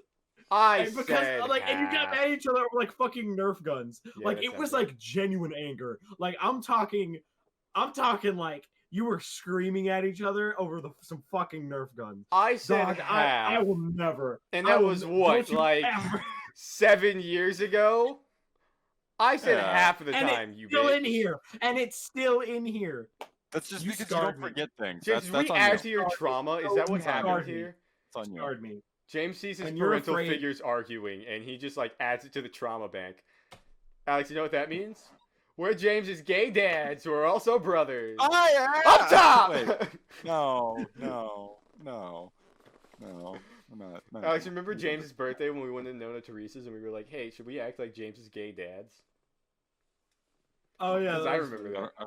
and you got mad at each other over like fucking Nerf guns. Yeah, like it was like genuine anger. Like I'm talking like you were screaming at each other over some fucking Nerf guns. I said I will never. And that was what, like 7 years ago? I said half of the time, you bitch. It's still in here. That's just because you don't forget things. James, we add to your trauma? Is that what happened here? It's on you. James sees his parental figures arguing, and he just like adds it to the trauma bank. Alex, you know what that means? We're James's gay dads who are also brothers. Oh yeah! Up top! Wait, no. I'm not. Alex, remember James's birthday when we went to Nona Teresa's and we were like, hey, should we act like James's gay dads? Oh yeah, I remember that. I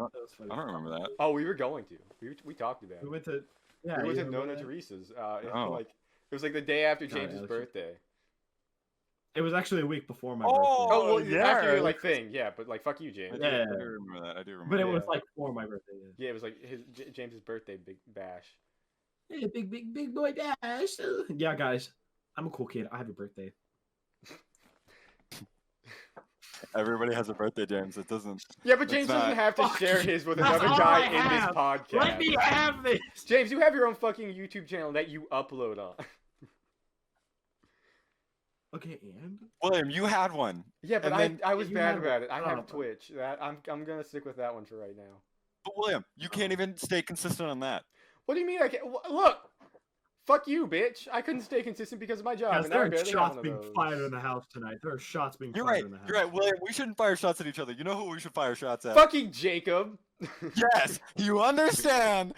don't remember that. Oh, we were going to. We talked about it. We went to Nona Teresa's. It was like the day after James's birthday. It was actually a week before my birthday. birthday. Oh well, yeah. After your like thing, yeah. But like, fuck you, James. I do remember that. I do remember. But it was like for my birthday. Yeah, it was like James's birthday big bash. Yeah, big boy dash. Yeah, guys, I'm a cool kid. I have a birthday. Everybody has a birthday, James. It doesn't. Yeah, but James doesn't have to share his with another guy in this podcast. Let me have this. James, you have your own fucking YouTube channel that you upload on. Okay, and William, you had one. Yeah, but I was bad about it. I have Oh. Twitch. I'm gonna stick with that one for right now. But William, you can't even stay consistent on that. What do you mean I can't? Look, fuck you, bitch. I couldn't stay consistent because of my job. guys, And there I are barely shots have one being of those. fired in the house tonight. There are shots being You're fired right. in the house. You're right, William. We shouldn't fire shots at each other. You know who we should fire shots at? Fucking Jacob. Yes, you understand.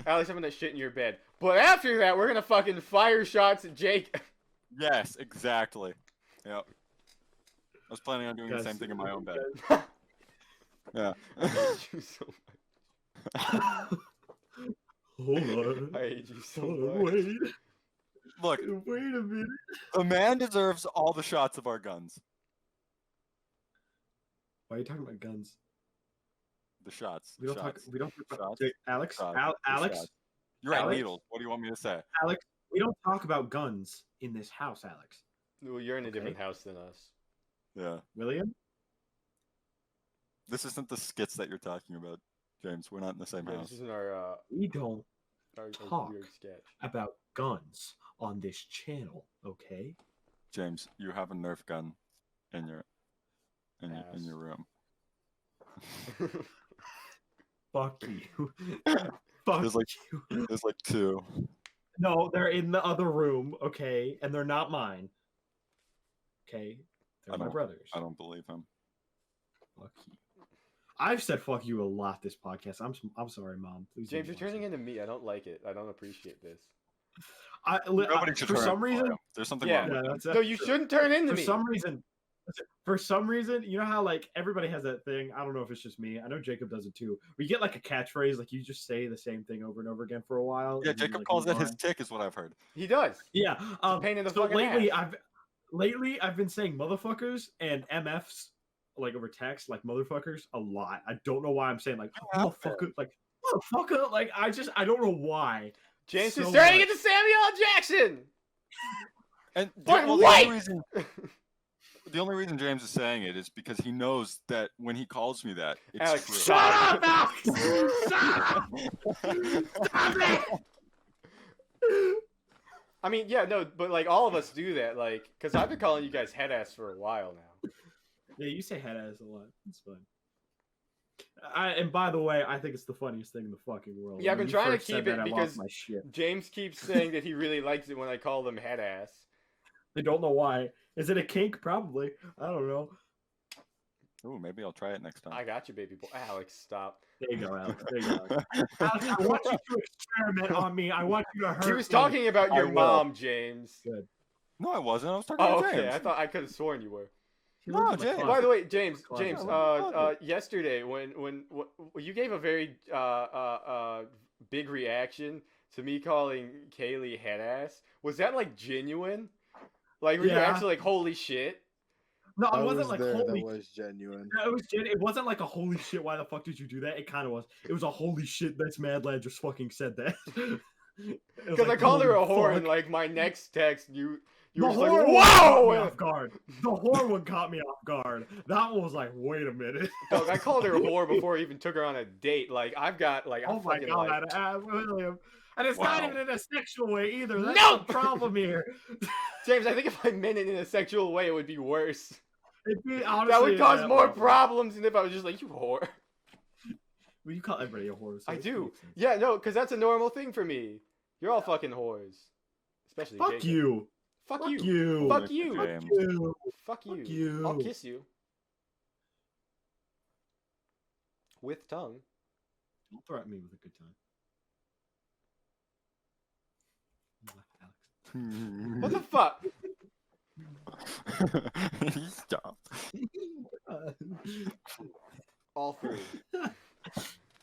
Alex, I'm gonna shit in your bed. But after that, we're gonna fucking fire shots at Jake. Yes, exactly. Yep. I was planning on doing the Guys, same thing in my own bed. Yeah. I hate you so much. Hold on. I hate you so Hold much. on, wait. Look, Wait a minute. the man deserves all the shots of our guns. Why are you talking about guns? The shots. We don't talk. shots. We don't talk about Shots. Alex. Shots. Alex. Shots. You're right, Alex? needles. What do you want me to say? Alex. We don't talk about guns in this house, Alex. Well, you're in a Okay. different house than us. Yeah. William. This isn't the skits that you're talking about, James. We're not in the same Yeah, house. this isn't our We don't our Talk. weird sketch. about guns on this channel, okay? James, you have a Nerf gun in your in Ass. your room. Fuck you. Fuck There's like you. there's like two. No, they're in the other room, okay? And they're not mine. Okay? They're my brothers. I don't believe him. Fuck you. I've said fuck you a lot this podcast. I'm sorry, Mom. Please. James, you're don't watch turning it. into me. I don't like it. I don't appreciate this. Nobody should for turn some into reason. Mario. There's something Yeah. wrong with Yeah, him. that's No, you shouldn't turn into for me. some reason, you know how like everybody has that thing. I don't know if it's just me. I know Jacob does it too. We get like a catchphrase, like you just say the same thing over and over again for a while. Yeah, and then, Jacob like, calls move that his on. tick, is what I've heard. He does. Yeah. pain in the So fucking lately I've been saying motherfuckers and MFs like over text, like motherfuckers a lot. I don't know why I'm saying like motherfucker, like motherfucker. Like I don't know why. James is So turning much. into Samuel L. Jackson. And But the wait! the only reason James is saying it is because he knows that when he calls me that, it's Alex, true. Shut up, Alex! Shut up! Stop it! I mean, yeah, no, but like all of us do that, like, because I've been calling you guys head ass for a while now. Yeah, you say head ass a lot. It's fun. And by the way, I think it's the funniest thing in the fucking world. Yeah, I've When been you trying to first said keep that, it I because lost my shit. James keeps saying that he really likes it when I call them head ass. I don't know why. Is it a kink? Probably. I don't know. Ooh, maybe I'll try it next time. I got you, baby boy. Alex, stop. There you go, Alex. There you go, Alex. Alex, I want you to experiment on me. I want you to hurt He was me. talking about I your will. mom, James. Good. No, I wasn't. I was talking Oh, to okay. James. I thought I could have sworn you were. He No, lives in my James. By closet. the way, James, Closet. James, Yeah, yesterday when you gave a very big reaction to me calling Kaylee head ass, was that like genuine? Like were you Yeah. actually like holy shit? No, I it wasn't was like there. holy. That was genuine. No, it wasn't like a holy shit. Why the fuck did you do that? It kind of was. It was a holy shit. That's Mad Lad just fucking said that. Because I called her a whore fuck. in like my next text. You The were just like, whore one caught me whoa! off guard. The whore one caught me off guard. That one was like, wait a minute. Dog, I called her a whore before I even took her on a date. Like I've got like I'm Oh my fucking god, like, William. And it's not Wow. even in a sexual way either. That's Nope! the problem here. James. I think if I meant it in a sexual way, it would be worse. It'd be, honestly, That would cause yeah, more well, problems than if I was just like you whore. Well, you call everybody a whore. So I it do. makes sense. Yeah, no, because that's a normal thing for me. You're all fucking whores. Especially Fuck Jacob. you. Fuck Fuck you. you. Fuck you. James. You. Fuck you. Fuck you. I'll kiss you. with tongue. Don't threaten me with a good time. What the fuck? Stop. All three.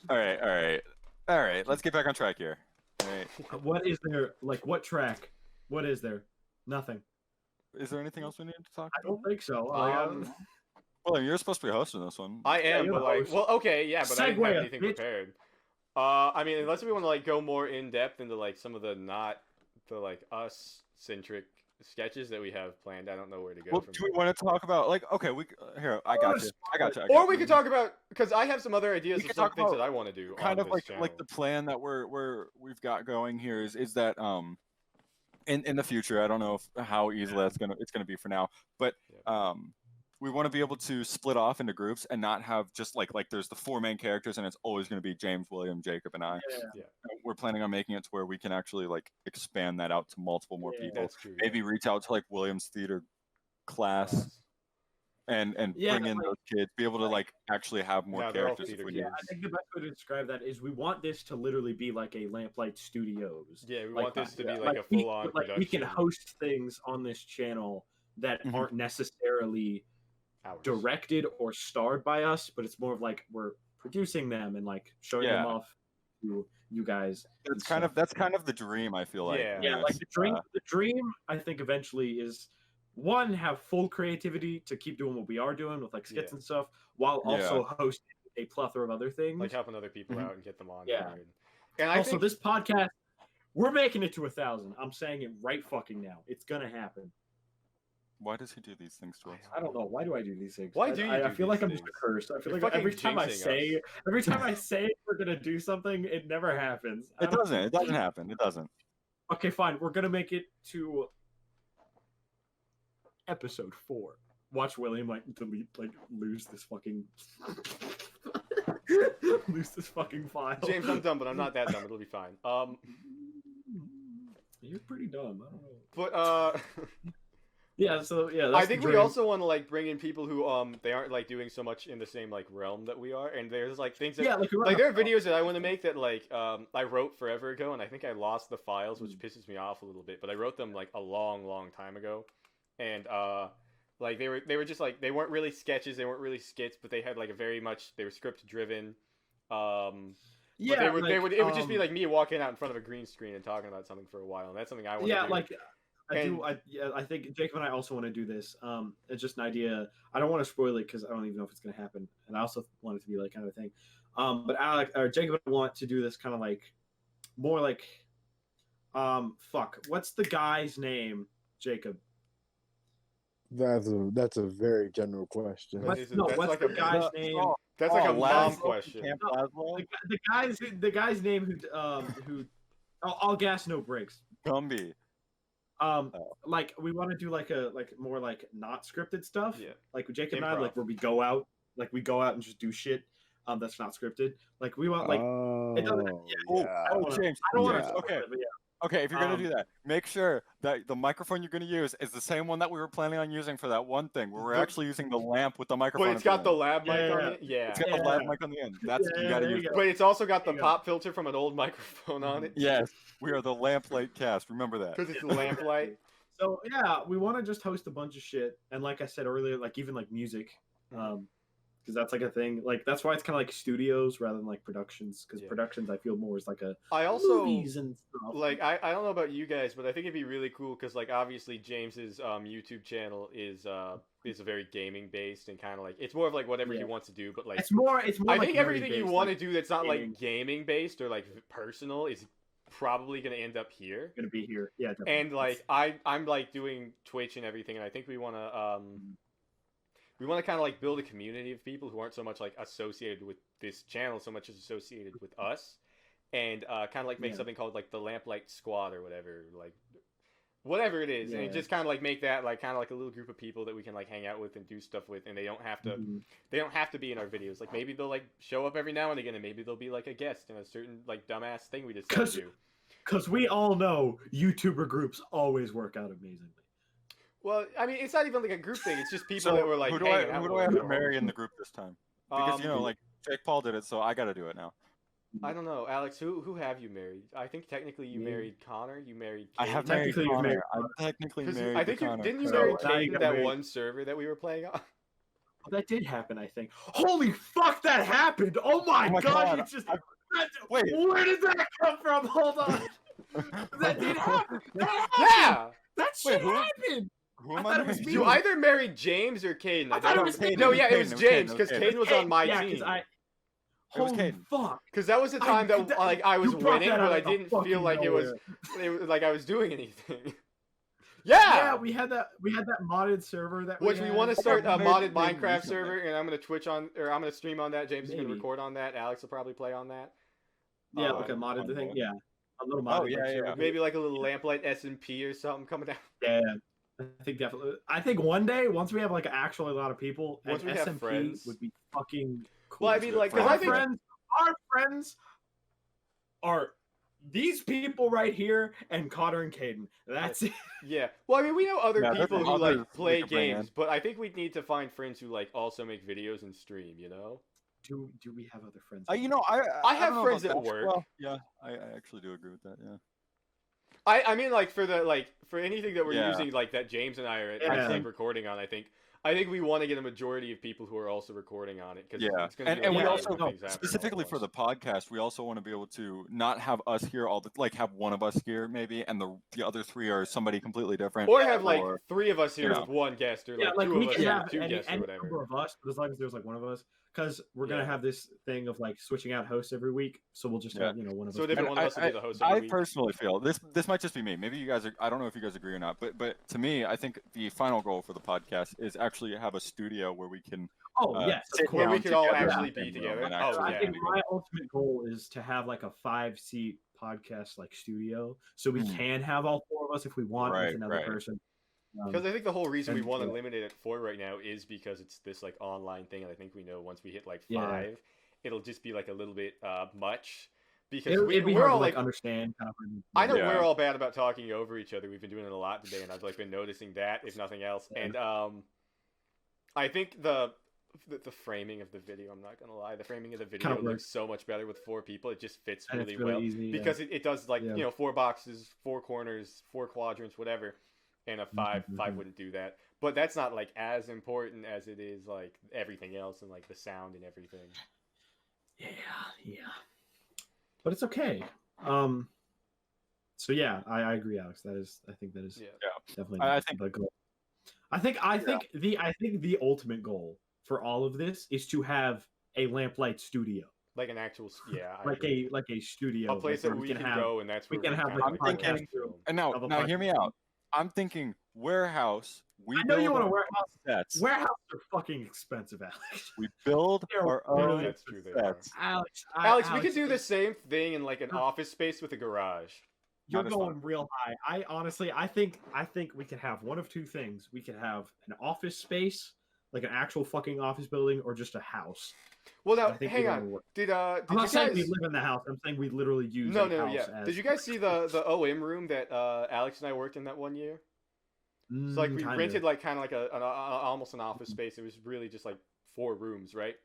All right. Let's get back on track here. All right. What is there? Like, what track? What is there? Nothing. Is there anything else we need to talk I about? don't think so. Well, you're supposed to be hosting this one. I am, you're but the like, host. well, okay, yeah, but I didn't have Segue, anything bitch. prepared. I mean, unless we want to like go more in depth into like some of the not the like us centric sketches that we have planned, I don't know where to go. Well, from do we here. want to talk about like? Okay, here. I got you. Or we could talk about because I have some other ideas We of could some talk things about that I want to do. kind on of this like the plan that we've got going here is that in the future, I don't know how easily it's gonna be for now, but we want to be able to split off into groups and not have just like there's the 4 main characters and it's always going to be James, William, Jacob, and I. Yeah. We're planning on making it to where we can actually like expand that out to multiple more people. That's true. Maybe reach out to like William's theater class and bring in those kids, be able to like actually have more characters if we need. I think the best way to describe that is we want this to literally be like a Lamplight Studios. Yeah, we like want this to be that. like a full-on like production. we can host things on this channel that aren't necessarily directed or starred by us, but it's more of like we're producing them and like showing them off to you guys. That's kind of the dream, I feel like. Yeah, like the dream I think eventually is one, have full creativity to keep doing what we are doing with like skits and stuff, while also hosting a plethora of other things, like helping other people out and get them on Yeah. there. And I also think this podcast, we're making it to 1,000. I'm saying it right fucking now. It's gonna happen. Why does he do these things to us? I don't know. Why do I do these things? Why do you? I do feel these like I'm things? just a curse. I feel You're like every fucking time I jinxing say we're gonna do something, it never happens. It doesn't happen. It doesn't. Okay, fine. We're gonna make it to episode 4. Watch William like lose this fucking lose this fucking file. James, I'm dumb, but I'm not that dumb. It'll be fine. You're pretty dumb. I don't know. But yeah. So yeah, that's I think the we dream. also want to like bring in people who they aren't like doing so much in the same like realm that we are, and there's like things that like there are videos that I want to make that like I wrote forever ago, and I think I lost the files, which pisses me off a little bit. But I wrote them like a long time ago, and like they were just like they weren't really sketches, they weren't really skits, but they had like they were script driven. Yeah, it would just be like me walking out in front of a green screen and talking about something for a while, and that's something I want to do. I think Jacob and I also want to do this. It's just an idea. I don't want to spoil it because I don't even know if it's going to happen, and I also want it to be like kind of a thing. But Jacob and I want to do this kind of like more like, what's the guy's name, Jacob? That's a very general question. What's the guy's name? That's like a mom question. The guy's name who all gas no brakes. Gumby. Like we want to do like more like not scripted stuff. Yeah. Like Jacob and Improv. I, like where we go out and just do shit. That's not scripted. Like we want like. James. I don't want to. Okay. Okay, if you're gonna do that, make sure that the microphone you're gonna use is the same one that we were planning on using for that one thing, where we're actually using the lamp with the microphone. But it's got the lab mic on it. Yeah. It's got the lab mic on the end. That's you gotta use. But it's also got the pop filter from an old microphone on it. Yes, we are the LampLightCast. Remember that. Because it's lamplight. So yeah, we want to just host a bunch of shit, and like I said earlier, like even like music, because that's like a thing. Like that's why it's kind of like studios rather than like productions. Because productions, I feel more is like a I also movies and stuff. Like I don't know about you guys, but I think it'd be really cool because like obviously James's YouTube channel is a very gaming based and kind of like it's more of like whatever he wants to do, but like it's more. I like think everything you want to do that's not gaming. like gaming based or like personal is probably going to end up here. Gonna be here, yeah. Definitely. And like I'm like doing Twitch and everything, and I think we want to kind of like build a community of people who aren't so much like associated with this channel, so much as associated with us, and kind of like make something called like the Lamplight Squad or whatever it is, and just kind of like make that like kind of like a little group of people that we can like hang out with and do stuff with, and they don't have to be in our videos. Like maybe they'll like show up every now and again, and maybe they'll be like a guest in a certain like dumbass thing we decide to do. Because we all know YouTuber groups always work out amazingly. Well, I mean, it's not even like a group thing. It's just people that were like, who do I have to marry in the group this time? Because Jake Paul did it, so I got to do it now. I don't know, Alex. Who have you married? I think technically you married Connor. You married. I have married Connor. I technically married. I think Connor. didn't you marry Caden that one server that we were playing on? That did happen, I think. Holy fuck, that happened! Oh my god, it's just. Wait, where did that come from? Hold on. That did happen. Yeah, that shit happened. Who am I? You either married James or Caden. I thought it was Caden. No, yeah, it was James because Caden was on my team. Holy fuck! Because that was the time that like I was winning, but I didn't feel like it was like I was doing anything. Yeah, we had that modded server that which we want to start a modded Minecraft server, and I'm gonna stream on that. James is gonna record on that. Alex will probably play on that. Yeah, okay, modded the thing. Yeah, a little modded. Yeah. Maybe like a little Lamplight SMP or something coming out. Yeah. I think definitely. I think one day, once we have like actually a lot of people, once we SMP have friends, would be fucking cool. Well, I mean, like, our friends are these people right here, and Connor and Caden. That's it. Yeah. Well, I mean, we know other people who like play games, but I think we need to find friends who like also make videos and stream. You know. Do we have other friends? You know, I have friends at work. Well, yeah, I actually do agree with that. Yeah. I mean, like for anything that we're using, like that James and I are like recording on, I think we want to get a majority of people who are also recording on it because it's going to be we also specifically for the podcast, we also want to be able to not have us here have one of us here maybe, and the other three are somebody completely different, or have like three of us here with one guest, or like two of us have two guests or whatever. Number of us, but as long as there's like one of us. Because we're gonna have this thing of like switching out hosts every week, so we'll just have one of us. So different one of us will be the host every week. I personally feel this might just be me. Maybe you guys are. I don't know if you guys agree or not, but to me, I think the final goal for the podcast is actually have a studio where we can. Yes, where we can all actually be together. I think my ultimate goal is to have like a 5-seat podcast like studio, so we can have all four of us if we want with another person. Because I think the whole reason we want to limit it at 4 right now is because it's this like online thing, and I think we know once we hit like 5, it'll just be like a little bit much. Because we're all like understand. I know we're all bad about talking over each other. We've been doing it a lot today, and I've like been noticing that if nothing else. And I think the framing of the video, I'm not gonna lie, the framing of the video looks so much better with 4 people. It just fits really well easy, because it does like 4 boxes, 4 corners, 4 quadrants, whatever. And a 5 wouldn't do that. But that's not like as important as it is like everything else and like the sound and everything. Yeah. But it's okay. So yeah, I agree, Alex. I think that is definitely the goal. I think the ultimate goal for all of this is to have a Lamplight studio. Like an actual, like a studio, a place that we can go, and that's where we can have like a podcast room. And now hear me out. I'm thinking warehouse. I know you want a warehouse. Sets. Warehouses are fucking expensive, Alex. We build our own sets. Alex, we could do the same thing in like an office space with a garage. You're going real high. I think we could have one of two things. We could have an office space, like an actual fucking office building, or just a house. Well, now hang on. I'm not saying we live in the house. I'm saying we literally use the house. Did you guys see the OM room that Alex and I worked in that one year? So like we rented like kind of like almost an office space. It was really just like 4 rooms, right?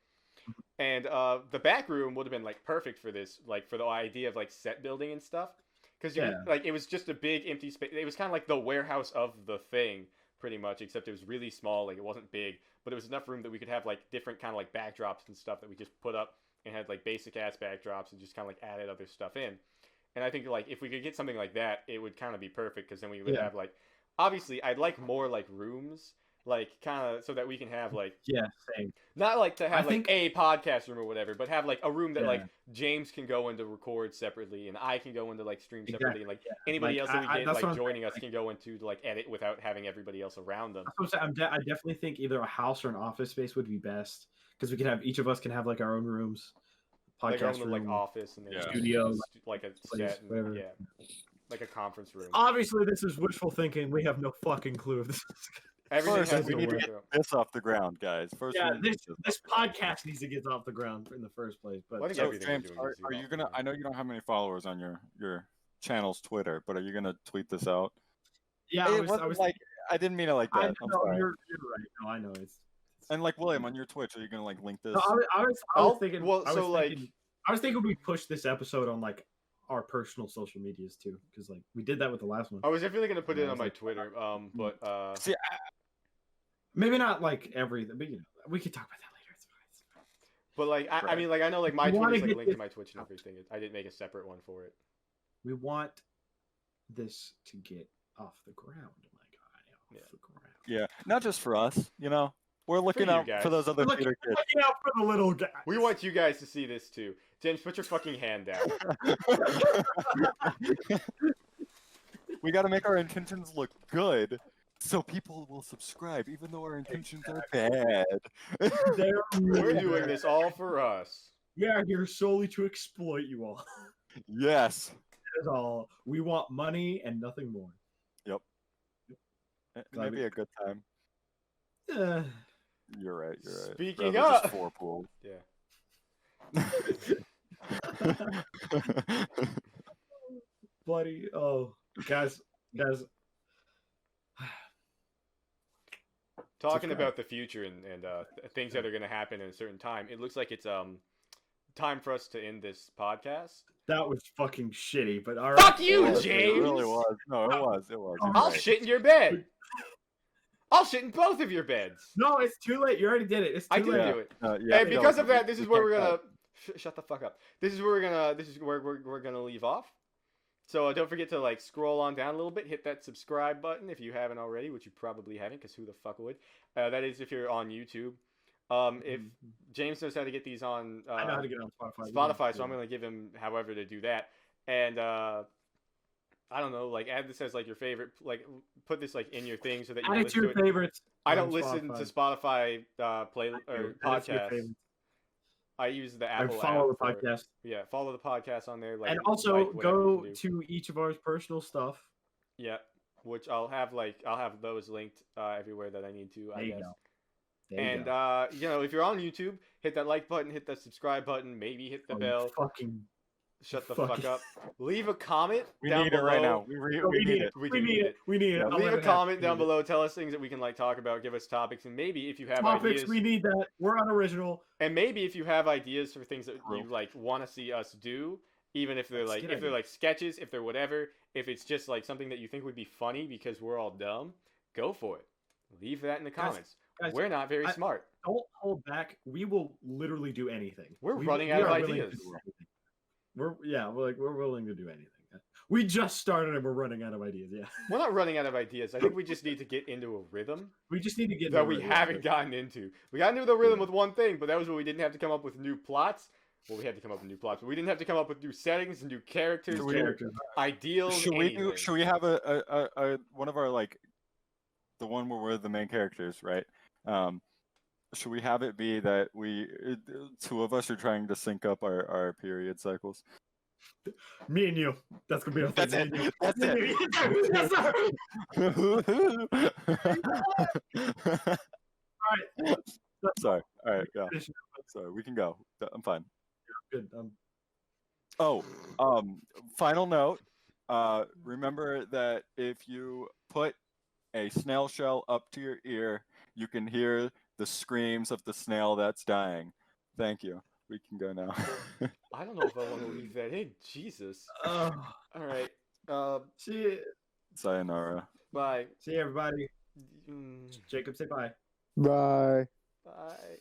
And the back room would have been like perfect for this, like for the idea of like set building and stuff. Because like it was just a big empty space. It was kind of like the warehouse of the thing, pretty much, except it was really small. Like it wasn't big, but it was enough room that we could have like different kind of like backdrops and stuff that we just put up and had like basic ass backdrops and just kind of like added other stuff in. And I think like if we could get something like that, it would kind of be perfect because then we would have like, obviously I'd like more like rooms, like kind of so that we can have like same. Not like to have like a podcast room or whatever, but have like a room that like James can go into record separately and I can go into like stream separately and like anybody else that we get like joining us can go into to like edit without having everybody else around them. I definitely think either a house or an office space would be best because we can have each of us can have like our own rooms, podcast room, like office and studio, like a set, and, like a conference room. Obviously, this is wishful thinking. We have no fucking clue of this. We need to get this off the ground, guys. This podcast needs to get off the ground in the first place. But so, James, are you gonna? I know you don't have many followers on your channel's Twitter, but are you gonna tweet this out? Yeah, I didn't mean it like that. I'm sorry. You're right. No, I know it's And like William, on your Twitch, are you gonna like link this? No, I was thinking. I was thinking we push this episode on like our personal social medias too, because like we did that with the last one. I was definitely gonna put it on my Twitter. But see, maybe not like everything, but we could talk about that later. It's fine. But like, I mean, like I know like my Twitter's like linked to my Twitch and everything. I didn't make a separate one for it. We want this to get off the ground. Oh my god, off the ground. Yeah, not just for us, We're looking out for those other theater kids. Looking out for the little guys. We want you guys to see this too. James, put your fucking hand down. We got to make our intentions look good, so people will subscribe, even though our intentions are bad. We're doing this all for us. We are here solely to exploit you all. Yes. That is all. We want money and nothing more. Yep. It may be a good time. You're right. Speaking of 4 pools. Yeah. Buddy, guys. Talking about the future and things that are going to happen in a certain time, it looks like it's time for us to end this podcast. That was fucking shitty, but all right. Fuck you, James! It really was. No, it was. I'll shit in your bed. I'll shit in both of your beds. No, it's too late. You already did it. It's too late. I did do it. And because of that, this is where we're gonna shut the fuck up. This is where we're gonna leave off. So don't forget to like scroll on down a little bit, hit that subscribe button if you haven't already, which you probably haven't, because who the fuck would? That is if you're on YouTube. If James knows how to get these on, I know how to get on Spotify, so I'm gonna give him however to do that. And I don't know, like add this as like your favorite, like put this like in your thing so that you add it to your favorites. I don't listen to Spotify play or podcasts. I use the Apple follow app the podcast. Yeah, follow the podcast on there. Like, and also go to each of our personal stuff. Yeah, which I'll have those linked everywhere that I need to. I guess. And if you're on YouTube, hit that like button, hit that subscribe button, maybe hit the bell. Shut the fuck up. Leave a comment down below. We need it right now. We need it. We need it. Leave a comment down below. Tell us things that we can like talk about. Give us topics, and maybe if you have ideas, we need that. We're unoriginal. And maybe if you have ideas for things that you like want to see us do, even if they're they're like sketches, if they're whatever, if it's just like something that you think would be funny because we're all dumb, go for it. Leave that in the comments. Guys, we're not very smart. Don't hold back. We will literally do anything. We're running out of ideas. We're willing to do anything. We just started and we're running out of ideas. Yeah. We're not running out of ideas. I think we just need to get into a rhythm. We just need to get that we haven't gotten into. We got into the rhythm with one thing, but that was when we didn't have to come up with new plots. Well, we had to come up with new plots, but we didn't have to come up with new settings, new characters, ideals. Should we have a one of our like the one where we're the main characters, right? Should we have it be that two of us are trying to sync up our period cycles? Me and you. That's gonna be our thing. That's it. Yes, sir. All right. Sorry. All right. Yeah. Sorry. We can go. I'm fine. Good. Final note. Remember that if you put a snail shell up to your ear, you can hear the screams of the snail that's dying. Thank you. We can go now. I don't know if I want to leave that in. Jesus. All right. See you. Sayonara. Bye. See you, everybody. Jacob, say bye. Bye. Bye.